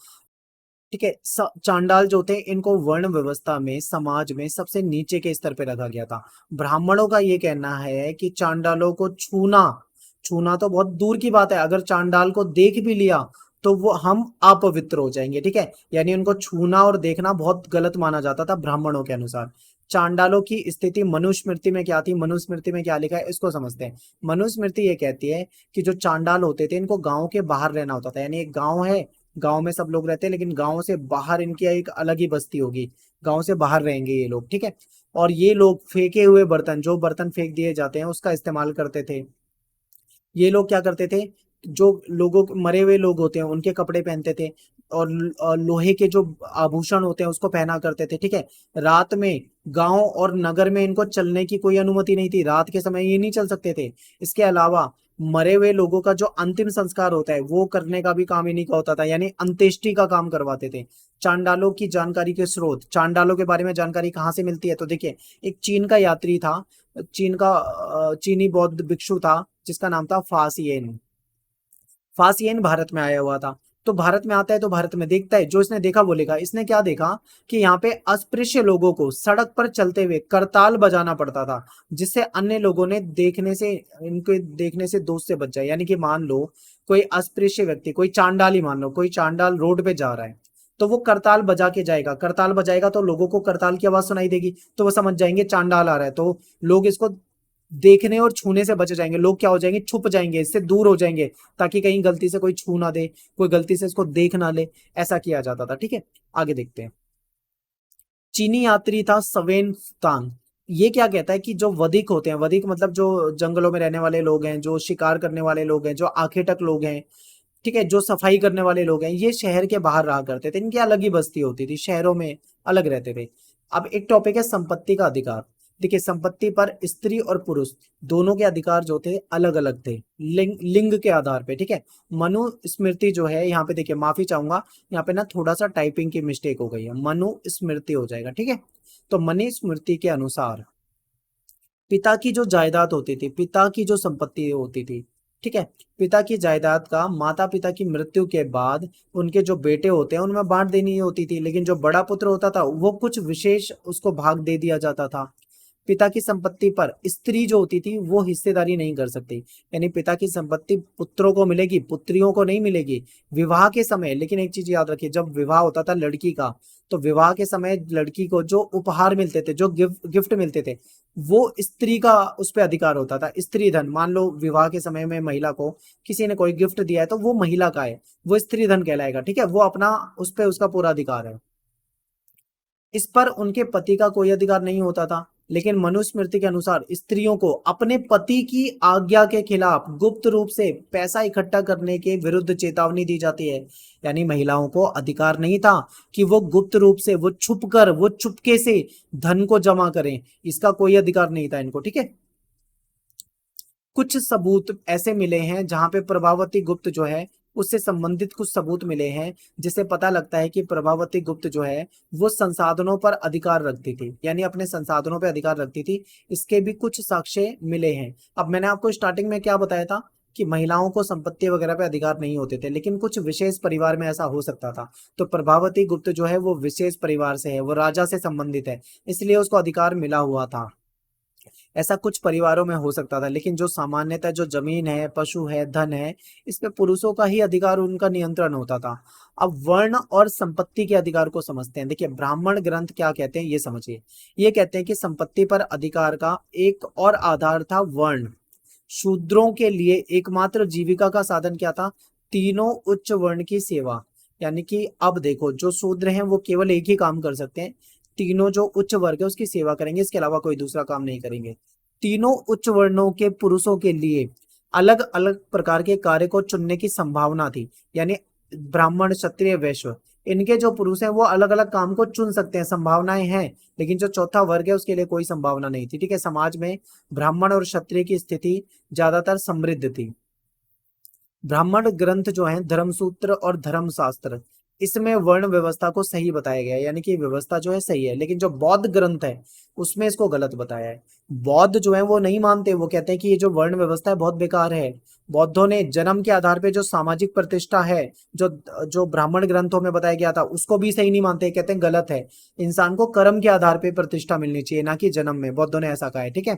ठीक है, चांडाल जो थे इनको वर्ण व्यवस्था में समाज में सबसे नीचे के स्तर पे रखा गया था। ब्राह्मणों का ये कहना है कि चांडालों को छूना, छूना तो बहुत दूर की बात है, अगर चांडाल को देख भी लिया तो वो हम अपवित्र हो जाएंगे, ठीक है। यानी उनको छूना और देखना बहुत गलत माना जाता था ब्राह्मणों के अनुसार। चांडालों की स्थिति मनुस्मृति में क्या थी, मनुस्मृति में क्या लिखा है इसको समझते हैं। मनुस्मृति ये कहती है कि जो चांडाल होते थे इनको गांव के बाहर रहना होता था, यानी एक गांव है, गांव में सब लोग रहते हैं, लेकिन गांव से बाहर इनकी एक अलग ही बस्ती होगी, गांव से बाहर रहेंगे ये लोग, ठीक है। और ये लोग फेंके हुए बर्तन, जो बर्तन फेंक दिए जाते हैं उसका इस्तेमाल करते थे। ये लोग क्या करते थे, जो लोगों मरे हुए लोग होते हैं उनके कपड़े पहनते थे, और लोहे के जो आभूषण होते हैं उसको पहना करते थे, ठीक है। रात में गांव और नगर में इनको चलने की कोई अनुमति नहीं थी, रात के समय ये नहीं चल सकते थे। इसके अलावा मरे हुए लोगों का जो अंतिम संस्कार होता है वो करने का भी काम इन्हीं का होता था, यानी अंत्येष्टि का काम करवाते थे। चांडालों की जानकारी के स्रोत, चांडालों के बारे में जानकारी कहाँ से मिलती है, तो देखिए एक चीन का यात्री था, चीन का चीनी बौद्ध भिक्षु था जिसका नाम था फासियन। फासियन भारत में आया हुआ था। तो भारत में आता है तो भारत में देखता है, जो इसने देखा बोलेगा। इसने क्या देखा कि यहाँ पे अस्पृश्य लोगों को सड़क पर चलते हुए करताल बजाना पड़ता था, जिससे अन्य लोगों ने देखने से, इनके देखने से दोष से बच जाए। यानी कि मान लो कोई अस्पृश्य व्यक्ति, कोई चांडाल ही मान लो, कोई चांडाल रोड पे जा रहा है तो वो करताल बजा के जाएगा, करताल बजाएगा तो लोगों को करताल की आवाज सुनाई देगी, तो वो समझ जाएंगे चांडाल आ रहा है, तो लोग इसको देखने और छूने से बच जाएंगे। लोग क्या हो जाएंगे, छुप जाएंगे, इससे दूर हो जाएंगे, ताकि कहीं गलती से कोई छू ना दे, कोई गलती से इसको देख ना ले। ऐसा किया जाता था, ठीक है। आगे देखते हैं। चीनी यात्री था सवेन तांग। ये क्या कहता है कि जो वधिक होते हैं, वधिक मतलब जो जंगलों में रहने वाले लोग हैं, जो शिकार करने वाले लोग हैं, जो आखेटक लोग हैं, ठीक है, जो सफाई करने वाले लोग हैं, ये शहर के बाहर रहा करते थे, इनकी अलग ही बस्ती होती थी, शहरों में अलग रहते थे। अब एक टॉपिक है संपत्ति का अधिकार। देखिए संपत्ति पर स्त्री और पुरुष दोनों के अधिकार जो थे अलग अलग थे, लिंग के आधार पे, ठीक है। मनुस्मृति जो है यहाँ पे, देखिए माफी चाहूंगा, यहाँ पे ना थोड़ा सा टाइपिंग की मिस्टेक हो गई है, मनुस्मृति हो जाएगा, ठीक है। तो मनुस्मृति के अनुसार पिता की जो जायदाद होती थी, पिता की जो संपत्ति होती थी, ठीक है, पिता की जायदाद का माता पिता की मृत्यु के बाद उनके जो बेटे होते हैं उनमें बांट देनी होती थी, लेकिन जो बड़ा पुत्र होता था वो कुछ विशेष उसको भाग दे दिया जाता था। पिता की संपत्ति पर स्त्री जो होती थी वो हिस्सेदारी नहीं कर सकती, यानी पिता की संपत्ति पुत्रों को मिलेगी, पुत्रियों को नहीं मिलेगी विवाह के समय। लेकिन एक चीज याद रखिए, जब विवाह होता था लड़की का, तो विवाह के समय लड़की को जो उपहार मिलते थे, जो गिफ्ट मिलते थे, वो स्त्री का उस पर अधिकार होता था। स्त्री धन, मान लो विवाह के समय में महिला को किसी ने कोई गिफ्ट दिया है तो वो महिला का है, वो स्त्री धन कहलाएगा, ठीक है, वो अपना उस पर उसका पूरा अधिकार है। इस पर उनके पति का कोई अधिकार नहीं होता था। लेकिन मनुस्मृति के अनुसार स्त्रियों को अपने पति की आज्ञा के खिलाफ गुप्त रूप से पैसा इकट्ठा करने के विरुद्ध चेतावनी दी जाती है। यानी महिलाओं को अधिकार नहीं था कि वो गुप्त रूप से, वो छुप कर, वो चुपके से धन को जमा करें, इसका कोई अधिकार नहीं था इनको, ठीक है। कुछ सबूत ऐसे मिले हैं जहां पे प्रभावती गुप्त जो है उससे संबंधित कुछ सबूत मिले हैं, जिससे पता लगता है कि प्रभावती गुप्त जो है वो संसाधनों पर अधिकार रखती थी, यानी अपने संसाधनों पर अधिकार रखती थी। इसके भी कुछ साक्ष्य मिले हैं। अब मैंने आपको स्टार्टिंग में क्या बताया था कि महिलाओं को संपत्ति वगैरह पे अधिकार नहीं होते थे, लेकिन कुछ विशेष परिवार में ऐसा हो सकता था। तो प्रभावती गुप्त जो है वो विशेष परिवार से है, वो राजा से संबंधित है, इसलिए उसको अधिकार मिला हुआ था। ऐसा कुछ परिवारों में हो सकता था, लेकिन जो सामान्यतः जो जमीन है, पशु है, धन है, इसमें पुरुषों का ही अधिकार, उनका नियंत्रण होता था। अब वर्ण और संपत्ति के अधिकार को समझते हैं। देखिए ब्राह्मण ग्रंथ क्या कहते हैं ये समझिए। ये कहते हैं कि संपत्ति पर अधिकार का एक और आधार था वर्ण। शूद्रों के लिए एकमात्र जीविका का साधन क्या था, तीनों उच्च वर्ण की सेवा। यानी कि अब देखो जो शूद्र हैं वो केवल एक ही काम कर सकते हैं, तीनों जो उच्च वर्ग है उसकी सेवा करेंगे, इसके अलावा कोई दूसरा काम नहीं करेंगे। तीनों उच्च वर्णों के पुरुषों के लिए अलग अलग प्रकार के कार्य को चुनने की संभावना थी। यानी ब्राह्मण, क्षत्रिय, वैश्य, इनके जो पुरुष हैं वो अलग अलग काम को चुन सकते हैं, संभावनाएं हैं। लेकिन जो चौथा वर्ग है उसके लिए कोई संभावना नहीं थी, ठीक है। समाज में ब्राह्मण और क्षत्रिय की स्थिति ज्यादातर समृद्ध थी। ब्राह्मण ग्रंथ जो है धर्मसूत्र और धर्मशास्त्र, इसमें वर्ण व्यवस्था को सही बताया गया है, यानी कि व्यवस्था जो है सही है। लेकिन जो बौद्ध ग्रंथ है उसमें इसको गलत बताया है। बौद्ध जो है वो नहीं मानते, वो कहते हैं कि ये जो वर्ण व्यवस्था है बहुत बेकार है। बौद्धों ने जन्म के आधार पे जो सामाजिक प्रतिष्ठा है, जो जो ब्राह्मण ग्रंथों में बताया गया था, उसको भी सही नहीं मानते, कहते हैं गलत है। इंसान को कर्म के आधार पे प्रतिष्ठा मिलनी चाहिए, ना कि जन्म में। बौद्धों ने ऐसा कहा है, ठीक है।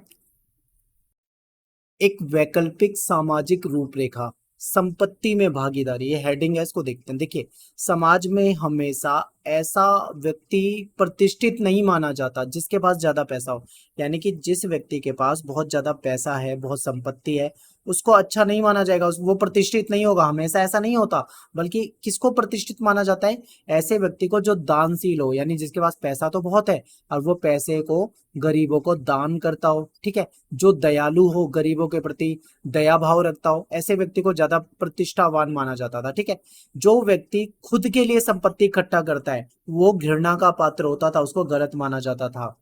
एक वैकल्पिक सामाजिक रूपरेखा। संपत्ति में भागीदारी, ये हेडिंग है, इसको देखते हैं। देखिए, समाज में हमेशा ऐसा व्यक्ति प्रतिष्ठित नहीं माना जाता जिसके पास ज्यादा पैसा हो। यानी कि जिस व्यक्ति के पास बहुत ज्यादा पैसा है, बहुत संपत्ति है, उसको अच्छा नहीं माना जाएगा, वो प्रतिष्ठित नहीं होगा। हमेशा ऐसा नहीं होता, बल्कि किसको प्रतिष्ठित माना जाता है? ऐसे व्यक्ति को जो दानशील हो, यानी जिसके पास पैसा तो बहुत है और वो पैसे को गरीबों को दान करता हो, ठीक है, जो दयालु हो, गरीबों के प्रति दया भाव रखता हो, ऐसे व्यक्ति को ज्यादा प्रतिष्ठावान माना जाता था, ठीक है। जो व्यक्ति खुद के लिए संपत्ति इकट्ठा करता है वो घृणा का पात्र होता था, उसको गलत माना जाता था।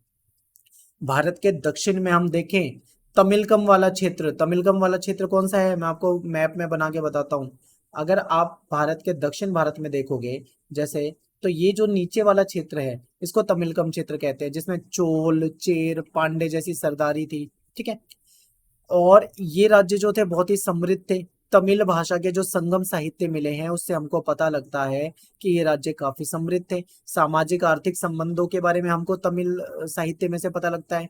भारत के दक्षिण में हम देखें, तमिलकम वाला क्षेत्र, तमिलकम वाला क्षेत्र कौन सा है, मैं आपको मैप में बना के बताता हूँ। अगर आप भारत के दक्षिण भारत में देखोगे जैसे, तो ये जो नीचे वाला क्षेत्र है इसको तमिलकम क्षेत्र कहते हैं, जिसमें चोल, चेर, पांडे जैसी सरदारी थी, ठीक है। और ये राज्य जो थे बहुत ही समृद्ध थे। तमिल भाषा के जो संगम साहित्य मिले हैं उससे हमको पता लगता है कि ये राज्य काफी समृद्ध थे। सामाजिक आर्थिक संबंधों के बारे में हमको तमिल साहित्य में से पता लगता है।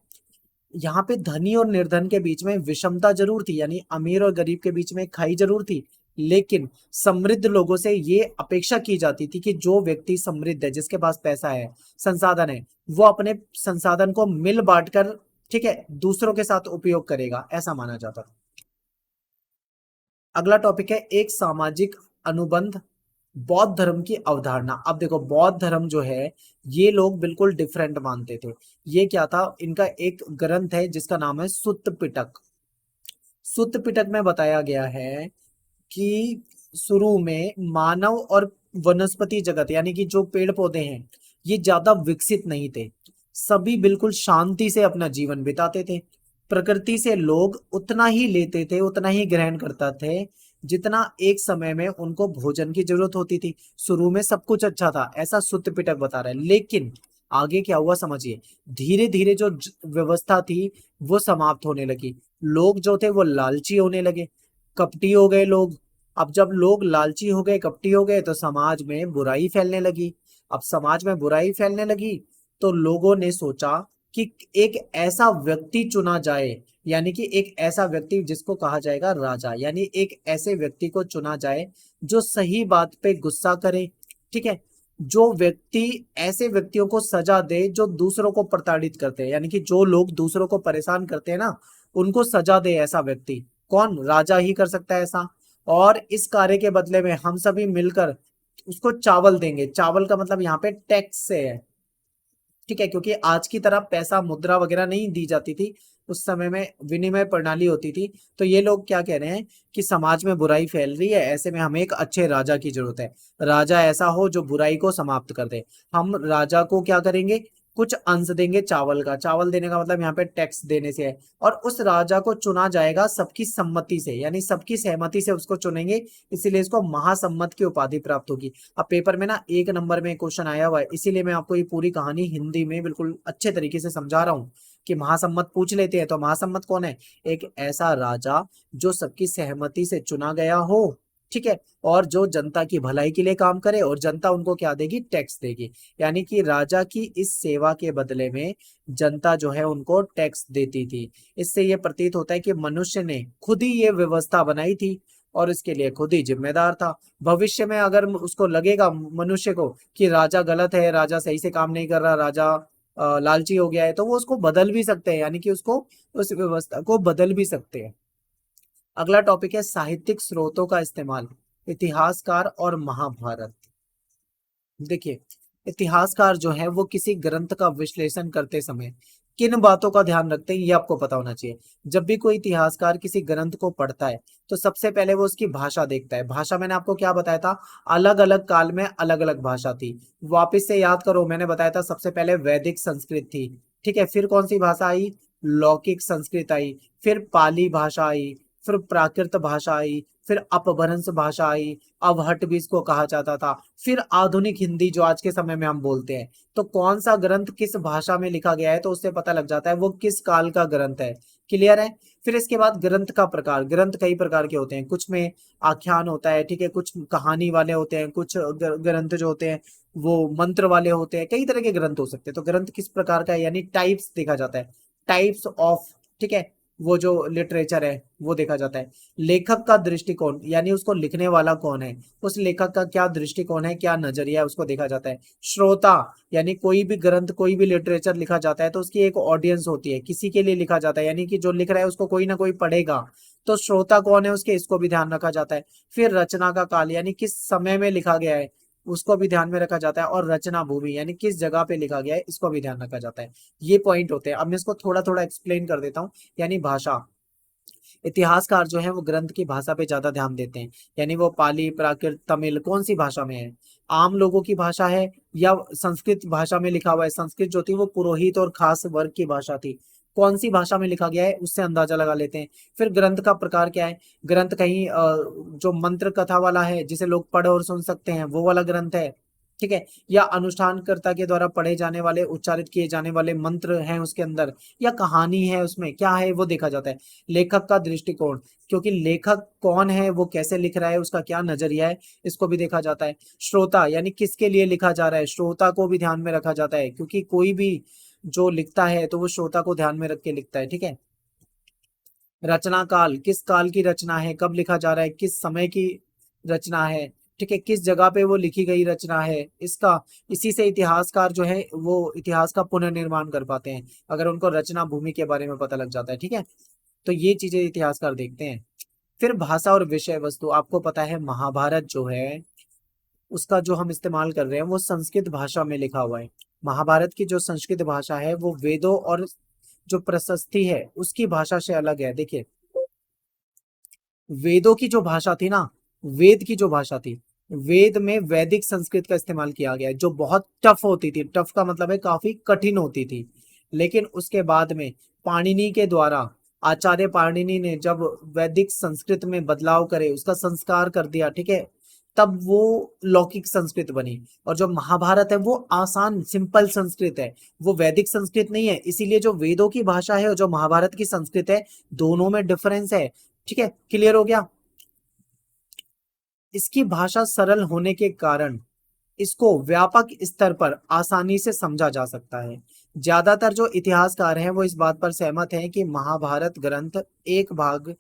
यहाँ पे धनी और निर्धन के बीच में विषमता जरूर थी, यानी अमीर और गरीब के बीच में खाई जरूर थी, लेकिन समृद्ध लोगों से ये अपेक्षा की जाती थी कि जो व्यक्ति समृद्ध है, जिसके पास पैसा है, संसाधन है, वो अपने संसाधन को मिल बांट कर, ठीक है, दूसरों के साथ उपयोग करेगा, ऐसा माना जाता था। अगला टॉपिक है एक सामाजिक अनुबंध, बौद्ध धर्म की अवधारणा। अब देखो, बौद्ध धर्म जो है ये लोग बिल्कुल डिफरेंट मानते थे। ये क्या था, इनका एक ग्रंथ है जिसका नाम है सुत्त पिटक। सुत्त पिटक में बताया गया है कि शुरू में मानव और वनस्पति जगत, यानी कि जो पेड़ पौधे हैं, ये ज्यादा विकसित नहीं थे। सभी बिल्कुल शांति से अपना जीवन बिताते थे। प्रकृति से लोग उतना ही लेते थे, उतना ही ग्रहण करता थे जितना एक समय में उनको भोजन की जरूरत होती थी। शुरू में सब कुछ अच्छा था, ऐसा सुत्त पिटक बता रहा है। लेकिन आगे क्या हुआ समझिए, धीरे धीरे जो व्यवस्था थी वो समाप्त होने लगी। लोग जो थे वो लालची होने लगे, कपटी हो गए लोग। अब जब लोग लालची हो गए, कपटी हो गए, तो समाज में बुराई फैलने लगी। अब समाज में बुराई फैलने लगी तो लोगों ने सोचा कि एक ऐसा व्यक्ति चुना जाए, यानी कि एक ऐसा व्यक्ति जिसको कहा जाएगा राजा, यानी एक ऐसे व्यक्ति को चुना जाए जो सही बात पे गुस्सा करे, ठीक है, जो व्यक्ति ऐसे व्यक्तियों को सजा दे जो दूसरों को प्रताड़ित करते हैं, यानी कि जो लोग दूसरों को परेशान करते हैं ना, उनको सजा दे ऐसा व्यक्ति। कौन? राजा ही कर सकता है ऐसा। और इस कार्य के बदले में हम सभी मिलकर उसको चावल देंगे। चावल का मतलब यहाँ पे टैक्स से है, ठीक है, क्योंकि आज की तरह पैसा मुद्रा वगैरह नहीं दी जाती थी, उस समय में विनिमय प्रणाली होती थी। तो ये लोग क्या कह रहे हैं कि समाज में बुराई फैल रही है, ऐसे में हमें एक अच्छे राजा की जरूरत है। राजा ऐसा हो जो बुराई को समाप्त कर दे। हम राजा को क्या करेंगे, कुछ अंश देंगे चावल का। चावल देने का मतलब यहाँ पे टैक्स देने से है। और उस राजा को चुना जाएगा सबकी सम्मति से, यानी सबकी सहमति से उसको चुनेंगे, इसीलिए इसको महासम्मत की उपाधि प्राप्त होगी। अब पेपर में ना 1 नंबर में क्वेश्चन आया हुआ है, इसीलिए मैं आपको ये पूरी कहानी हिंदी में बिल्कुल अच्छे तरीके से समझा रहा हूँ कि महासम्मत पूछ लेते हैं। तो महासम्मत कौन है? एक ऐसा राजा जो सबकी सहमति से चुना गया हो, ठीक है, और जो जनता की भलाई के लिए काम करे, और जनता उनको क्या देगी? टैक्स देगी। यानी कि राजा की इस सेवा के बदले में जनता जो है उनको टैक्स देती थी। इससे ये प्रतीत होता है कि मनुष्य ने खुद ही ये व्यवस्था बनाई थी और इसके लिए खुद ही जिम्मेदार था। भविष्य में अगर उसको लगेगा, मनुष्य को, कि राजा गलत है, राजा सही से काम नहीं कर रहा, राजा लालची हो गया है, तो वो उसको बदल भी सकते हैं, यानी कि उसको, उस व्यवस्था को बदल भी सकते हैं। अगला टॉपिक है साहित्यिक स्रोतों का इस्तेमाल, इतिहासकार और महाभारत। देखिए, इतिहासकार जो है वो किसी ग्रंथ का विश्लेषण करते समय किन बातों का ध्यान रखते हैं ये आपको पता होना चाहिए। जब भी कोई इतिहासकार किसी ग्रंथ को पढ़ता है तो सबसे पहले वो उसकी भाषा देखता है। भाषा मैंने आपको क्या बताया था? अलग अलग काल में अलग अलग भाषा थी। वापिस से याद करो, मैंने बताया था सबसे पहले वैदिक संस्कृत थी, ठीक है, फिर कौन सी भाषा आई? लौकिक संस्कृत आई, फिर पाली भाषा आई, फिर प्राकृत भाषा आई, फिर अपभ्रंश भाषा आई, अवहट भी इसको कहा जाता था, फिर आधुनिक हिंदी जो आज के समय में हम बोलते हैं। तो कौन सा ग्रंथ किस भाषा में लिखा गया है तो उससे पता लग जाता है वो किस काल का ग्रंथ है। क्लियर है? फिर इसके बाद ग्रंथ का प्रकार। ग्रंथ कई प्रकार के होते हैं, कुछ में आख्यान होता है, ठीक है, कुछ कहानी वाले होते हैं, कुछ ग्रंथ जो होते हैं वो मंत्र वाले होते हैं, कई तरह के ग्रंथ हो सकते हैं। तो ग्रंथ किस प्रकार का है, यानी टाइप्स देखा जाता है, टाइप्स ऑफ, ठीक है, वो जो लिटरेचर है वो देखा जाता है। लेखक का दृष्टिकोण यानी उसको लिखने वाला कौन है, उस लेखक का क्या दृष्टिकोण है, क्या नजरिया है, उसको देखा जाता है। श्रोता यानी कोई भी ग्रंथ कोई भी लिटरेचर लिखा जाता है तो उसकी एक ऑडियंस होती है, किसी के लिए लिखा जाता है, यानी कि जो लिख रहा है उसको कोई ना कोई पढ़ेगा, तो श्रोता कौन है उसके, इसको भी ध्यान रखा जाता है। फिर रचना का काल यानी किस समय में लिखा गया है उसको भी ध्यान में रखा जाता है, और रचना भूमि यानी किस जगह पे लिखा गया है इसको भी ध्यान रखा जाता है। ये पॉइंट होते हैं। अब मैं इसको थोड़ा थोड़ा एक्सप्लेन कर देता हूँ। यानी भाषा, इतिहासकार जो है वो ग्रंथ की भाषा पे ज्यादा ध्यान देते हैं, यानी वो पाली प्राकृत तमिल कौन सी भाषा में है, आम लोगों की भाषा है या संस्कृत भाषा में लिखा हुआ है। संस्कृत जो थी वो पुरोहित और खास वर्ग की भाषा थी, कौन सी भाषा में लिखा गया है उससे अंदाजा लगा लेते हैं। फिर ग्रंथ का प्रकार क्या है, ग्रंथ कहीं जो मंत्र कथा वाला है जिसे लोग पढ़ और सुन सकते हैं वो वाला ग्रंथ है, ठीक है, या अनुष्ठानकर्ता के द्वारा पढ़े जाने वाले उच्चारित किए जाने वाले मंत्र हैं उसके अंदर, या कहानी है उसमें क्या है वो देखा जाता है। लेखक का दृष्टिकोण, क्योंकि लेखक कौन है वो कैसे लिख रहा है उसका क्या नजरिया है इसको भी देखा जाता है। श्रोता यानी किसके लिए लिखा जा रहा है, श्रोता को भी ध्यान में रखा जाता है, क्योंकि कोई भी जो लिखता है तो वो श्रोता को ध्यान में रख के लिखता है, ठीक है। रचना काल, किस काल की रचना है, कब लिखा जा रहा है, किस समय की रचना है, ठीक है, किस जगह पे वो लिखी गई रचना है, इसका इसी से इतिहासकार जो है वो इतिहास का पुनर्निर्माण कर पाते हैं, अगर उनको रचना भूमि के बारे में पता लग जाता है, ठीक है। तो ये चीजें इतिहासकार देखते हैं। फिर भाषा और विषय वस्तु, आपको पता है महाभारत जो है उसका जो हम इस्तेमाल कर रहे हैं वो संस्कृत भाषा में लिखा हुआ है। महाभारत की जो संस्कृत भाषा है वो वेदों और जो प्रशस्ति है उसकी भाषा से अलग है। देखिए वेदों की जो भाषा थी ना, वेद की जो भाषा थी, वेद में वैदिक संस्कृत का इस्तेमाल किया गया है जो बहुत टफ होती थी, टफ का मतलब है काफी कठिन होती थी। लेकिन उसके बाद में पाणिनि के द्वारा, आचार्य पाणिनि ने जब वैदिक संस्कृत में बदलाव करे, उसका संस्कार कर दिया, ठीक है, तब वो लौकिक संस्कृत बनी। और जो महाभारत है वो आसान सिंपल संस्कृत है, वो वैदिक संस्कृत नहीं है। इसीलिए जो वेदों की भाषा है और जो महाभारत की संस्कृत है दोनों में डिफरेंस है, ठीक है, क्लियर हो गया। इसकी भाषा सरल होने के कारण इसको व्यापक स्तर पर आसानी से समझा जा सकता है। ज्यादातर जो इतिहासकार हैं वो इस बात पर सहमत हैं कि महाभारत ग्रंथ एक भाग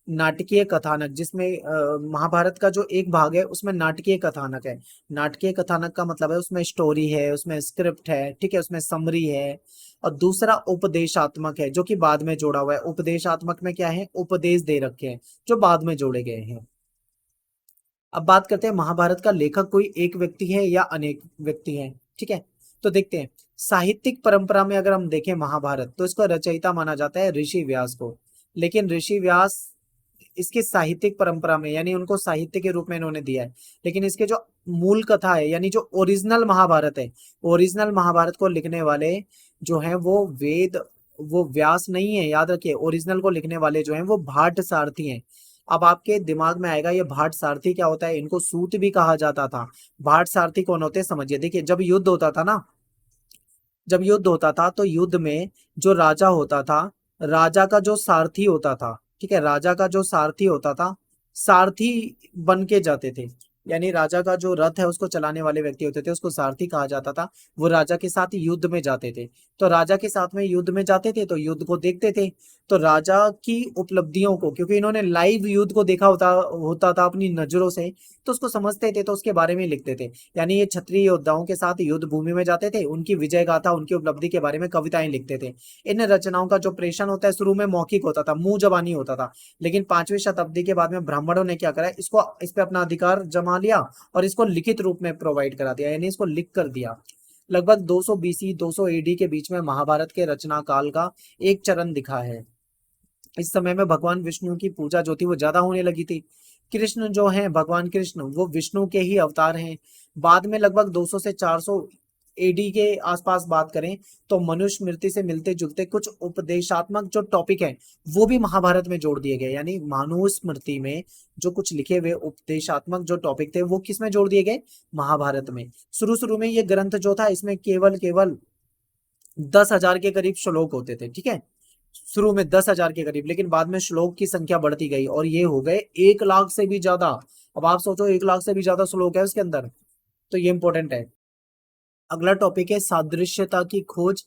नाटकीय कथानक, जिसमें महाभारत का जो एक भाग है उसमें नाटकीय कथानक है। नाटकीय कथानक का मतलब है उसमें स्टोरी है, उसमें स्क्रिप्ट है, ठीक है, उसमें समरी है। और दूसरा उपदेशात्मक है जो कि बाद में जोड़ा हुआ है। उपदेशात्मक में क्या है, उपदेश दे रखे हैं जो बाद में जोड़े गए हैं। अब बात करते हैं महाभारत का लेखक कोई एक व्यक्ति है या अनेक व्यक्ति हैं, ठीक है। तो देखते हैं साहित्यिक परंपरा में अगर हम देखें महाभारत तो इसको रचयिता माना जाता है ऋषि व्यास को। लेकिन ऋषि व्यास इसके साहित्यिक परंपरा में यानी उनको साहित्य के रूप में इन्होंने दिया है, लेकिन इसके जो मूल कथा है यानी जो ओरिजिनल महाभारत है, ओरिजिनल महाभारत को लिखने वाले जो हैं वो वेद, वो व्यास नहीं है, याद रखिए। ओरिजिनल को लिखने वाले जो हैं वो भाट सारथी हैं। अब आपके दिमाग में आएगा ये भाट सारथी क्या होता है, इनको सूत भी कहा जाता था। भाट सारथी कौन होते हैं समझिए। देखिए जब युद्ध होता था ना, जब युद्ध होता था तो युद्ध में जो राजा होता था, राजा का जो सारथी होता था, ठीक है, राजा का जो सारथी होता था, सारथी बन के जाते थे। यानी राजा का जो रथ है उसको चलाने वाले व्यक्ति होते थे, उसको सारथी कहा जाता था। वो राजा के साथ युद्ध में जाते थे। तो राजा के साथ में युद्ध में जाते थे तो युद्ध को देखते थे। तो राजा की उपलब्धियों को, क्योंकि इन्होंने लाइव युद्ध को देखा होता होता था अपनी नजरों से, तो उसको समझते थे, तो उसके बारे में लिखते थे। यानी ये क्षत्रिय योद्धाओं के साथ युद्ध भूमि में जाते थे, उनकी विजय गाथा उनकी उपलब्धि के बारे में कविताएं लिखते थे। इन रचनाओं का जो प्रेषण होता है शुरू में मौखिक होता था, मुंह जबानी होता था। लेकिन 5वीं शताब्दी के बाद में ब्राह्मणों ने क्या करा, इसको इस पे अपना अधिकार जमा लिया और इसको लिखित रूप में प्रोवाइड करा दिया, यानी इसको लिख कर दिया। लगभग 200 बीसी 200 एडी के बीच में महाभारत के रचना काल का एक चरण दिखा है। इस समय में भगवान विष्णु की पूजा जो थी वो ज्यादा होने लगी थी। कृष्ण जो है, भगवान कृष्ण वो विष्णु के ही अवतार हैं। बाद में लगभग 200 से 400 एडी के आसपास बात करें तो मनुष्य स्मृति से मिलते जुलते कुछ उपदेशात्मक जो टॉपिक है वो भी महाभारत में जोड़ दिए गए। यानी मनुस्मृति में जो कुछ लिखे हुए उपदेशात्मक जो टॉपिक थे वो किस में जोड़ दिए गए, महाभारत में। शुरू शुरू में ये ग्रंथ जो था इसमें केवल केवल 10,000 के करीब श्लोक होते थे, ठीक है, शुरू में 10,000 के करीब। लेकिन बाद में श्लोक की संख्या बढ़ती गई और ये हो गए 1 लाख से भी ज्यादा। अब आप सोचो 1 लाख से भी ज्यादा श्लोक है उसके अंदर, तो ये इंपॉर्टेंट है। अगला टॉपिक है सादृश्यता की खोज,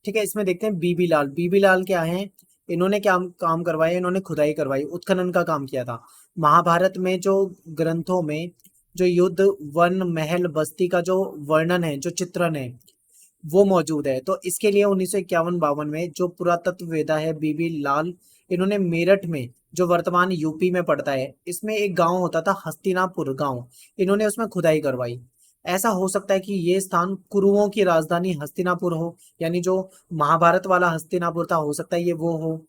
ठीक है। इसमें देखते हैं बीबी लाल। बीबी लाल क्या है, इन्होंने क्या काम करवाया, इन्होंने खुदाई करवाई, उत्खनन का काम किया था। महाभारत में जो ग्रंथों में जो युद्ध, वन, महल, बस्ती का जो वर्णन है, जो चित्रण है, वो मौजूद है। तो इसके लिए 1951-52 में जो पुरातत्व वेदा है बीबी लाल, इन्होंने मेरठ में जो वर्तमान यूपी में पड़ता है, इसमें एक गांव होता था हस्तिनापुर गांव, इन्होंने उसमें खुदाई करवाई। ऐसा हो सकता है कि ये स्थान कुरुओं की राजधानी हस्तिनापुर हो, यानी जो महाभारत वाला हस्तिनापुर था, हो सकता है ये वो हो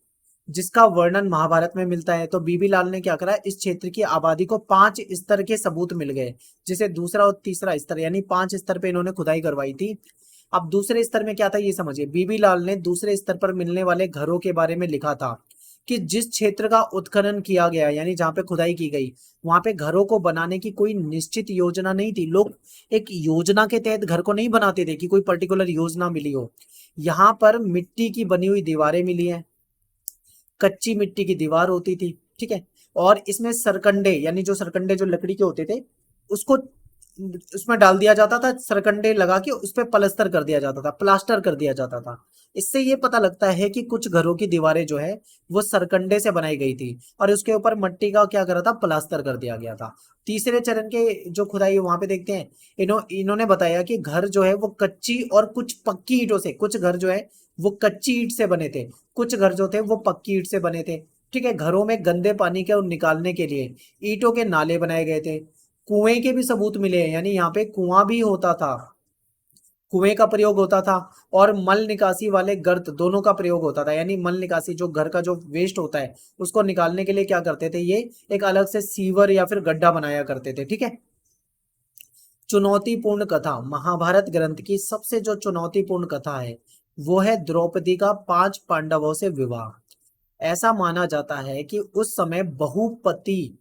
जिसका वर्णन महाभारत में मिलता है। तो बीबी लाल ने क्या करा, इस क्षेत्र की आबादी को 5 स्तर के सबूत मिल गए, जिसे दूसरा और तीसरा स्तर, यानी 5 स्तर पे इन्होंने खुदाई करवाई थी। अब दूसरे स्तर में क्या था ये समझिए, बीबी लाल ने दूसरे स्तर पर मिलने वाले घरों के बारे में लिखा था कि जिस क्षेत्र का उत्खनन किया गया, यानी जहां पे खुदाई की गई, वहां पे घरों को बनाने की कोई निश्चित योजना नहीं थी। लोग एक योजना के तहत घर को नहीं बनाते थे कि कोई पर्टिकुलर योजना मिली हो। यहाँ पर मिट्टी की बनी हुई दीवारें मिली हैं, कच्ची मिट्टी की दीवार होती थी, ठीक है। और इसमें सरकंडे, यानी जो सरकंडे जो लकड़ी के होते थे, उसको उसमें डाल दिया जाता था, सरकंडे लगा के उस पे पलस्तर कर दिया जाता था, प्लास्टर कर दिया जाता था। इससे ये पता लगता है कि कुछ घरों की दीवारें जो है वो सरकंडे से बनाई गई थी और उसके ऊपर मिट्टी का क्या करा था, प्लास्टर कर दिया गया था। तीसरे चरण के जो खुदाई वहां पे देखते हैं, इन्होंने बताया कि घर जो है वो कच्ची और कुछ पक्की ईंटों से, कुछ घर जो है वो कच्ची ईंट से बने थे, कुछ घर जो थे वो पक्की ईंट से बने थे, ठीक है। घरों में गंदे पानी के निकालने के लिए ईंटों के नाले बनाए गए थे। कुएं के भी सबूत मिले हैं, यानी यहाँ पे कुआं भी होता था, कुएं का प्रयोग होता था। और मल निकासी वाले गर्त दोनों का प्रयोग होता था, यानी मल निकासी जो घर का जो वेस्ट होता है उसको निकालने के लिए क्या करते थे, ये एक अलग से सीवर या फिर गड्ढा बनाया करते थे, ठीक है। चुनौतीपूर्ण कथा, महाभारत ग्रंथ की सबसे जो चुनौतीपूर्ण कथा है वो है द्रौपदी का 5 पांडवों से विवाह। ऐसा माना जाता है कि उस समय बहुपति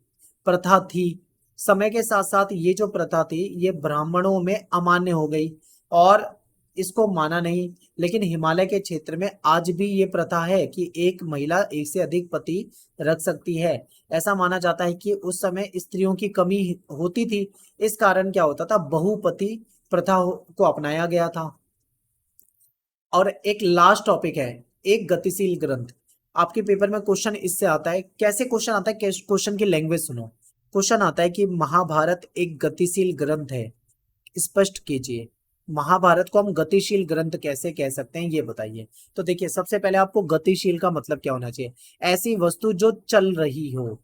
प्रथा थी। समय के साथ साथ ये जो प्रथा थी ये ब्राह्मणों में अमान्य हो गई और इसको माना नहीं। लेकिन हिमालय के क्षेत्र में आज भी ये प्रथा है कि एक महिला एक से अधिक पति रख सकती है। ऐसा माना जाता है कि उस समय स्त्रियों की कमी होती थी, इस कारण क्या होता था, बहुपति प्रथा को अपनाया गया था। और एक लास्ट टॉपिक है, एक गतिशील ग्रंथ। आपके पेपर में क्वेश्चन इससे आता है, कैसे क्वेश्चन आता है, क्वेश्चन की लैंग्वेज सुनो। क्वेश्चन आता है कि महाभारत एक गतिशील ग्रंथ है, स्पष्ट कीजिए। महाभारत को हम गतिशील ग्रंथ कैसे कह सकते हैं ये बताइए। तो देखिए, सबसे पहले आपको गतिशील का मतलब क्या होना चाहिए, ऐसी वस्तु जो चल रही हो,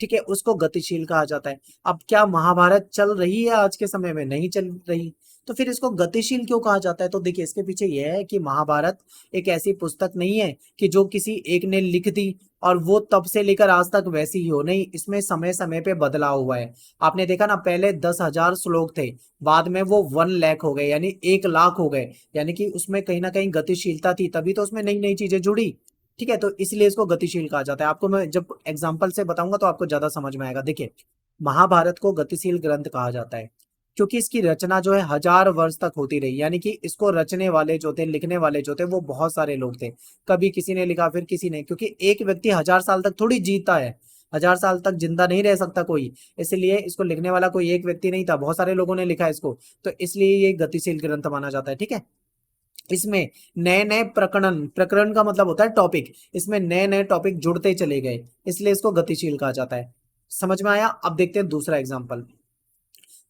ठीक है, उसको गतिशील कहा जाता है। अब क्या महाभारत चल रही है आज के समय में, नहीं चल रही, तो फिर इसको गतिशील क्यों कहा जाता है। तो देखिए, इसके पीछे यह है कि महाभारत एक ऐसी पुस्तक नहीं है कि जो किसी एक ने लिख दी और वो तब से लेकर आज तक वैसी ही हो, नहीं, इसमें समय समय पे बदलाव हुआ है। आपने देखा ना, पहले 10,000 श्लोक थे, बाद में वो 1 लाख हो गए, यानी 1 लाख हो गए, यानी कि उसमें कहीं ना कहीं गतिशीलता थी, तभी तो उसमें नई नई चीजें जुड़ी, ठीक है। तो इसलिए इसको गतिशील कहा जाता है। आपको मैं जब एग्जाम्पल से बताऊंगा तो आपको ज्यादा समझ में आएगा। देखिए, महाभारत को गतिशील ग्रंथ कहा जाता है क्योंकि इसकी रचना जो है 1000 वर्ष तक होती रही, यानी कि इसको रचने वाले जो थे, लिखने वाले जो थे, वो बहुत सारे लोग थे। कभी किसी ने लिखा, फिर किसी ने, क्योंकि एक व्यक्ति 1000 साल तक थोड़ी जीता है, 1000 साल तक जिंदा नहीं रह सकता कोई, इसलिए इसको लिखने वाला कोई एक व्यक्ति नहीं था, बहुत सारे लोगों ने लिखा इसको, तो इसलिए ये गतिशील ग्रंथ माना जाता है, ठीक है। इसमें नए नए प्रकरण, प्रकरण का मतलब होता है टॉपिक, इसमें नए नए टॉपिक जुड़ते चले गए, इसलिए इसको गतिशील कहा जाता है। समझ में आया। अब देखते हैं दूसरा एग्जाम्पल।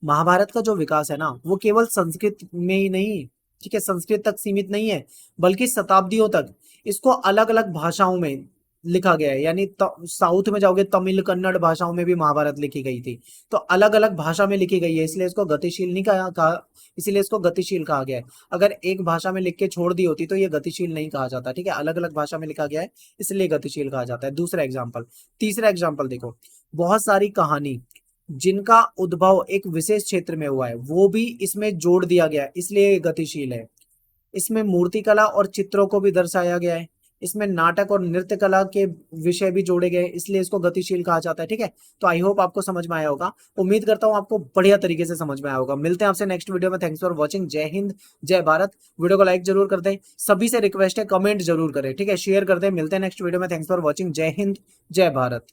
महाभारत का जो विकास है ना, वो केवल संस्कृत में ही नहीं, ठीक है, संस्कृत तक सीमित नहीं है, बल्कि शताब्दियों तक इसको अलग अलग भाषाओं में लिखा गया है। यानी साउथ में जाओगे, तमिल कन्नड़ भाषाओं में भी महाभारत लिखी गई थी, तो अलग अलग भाषा में लिखी गई है, इसलिए इसको गतिशील नहीं कहा, इसीलिए इसको गतिशील कहा गया है। अगर एक भाषा में लिख के छोड़ दी होती तो ये गतिशील नहीं कहा जाता, ठीक है, अलग अलग भाषा में लिखा गया है, इसलिए गतिशील कहा जाता है। दूसरा एग्जाम्पल, तीसरा एग्जाम्पल देखो, बहुत सारी कहानी जिनका उद्भव एक विशेष क्षेत्र में हुआ है वो भी इसमें जोड़ दिया गया है, इसलिए ये गतिशील है। इसमें मूर्तिकला और चित्रों को भी दर्शाया गया है, इसमें नाटक और नृत्य कला के विषय भी जोड़े गए, इसलिए इसको गतिशील कहा जाता है, ठीक है। तो आई होप आपको समझ में आया होगा, उम्मीद करता हूँ आपको बढ़िया तरीके से समझ में आया होगा। मिलते हैं आपसे नेक्स्ट वीडियो में। Thanks for watching. जय हिंद, जय भारत। वीडियो को लाइक जरूर कर दें, सभी से रिक्वेस्ट है कमेंट जरूर करें, ठीक है, शेयर कर दें। मिलते हैं नेक्स्ट वीडियो में। Thanks for watching. जय हिंद, जय भारत।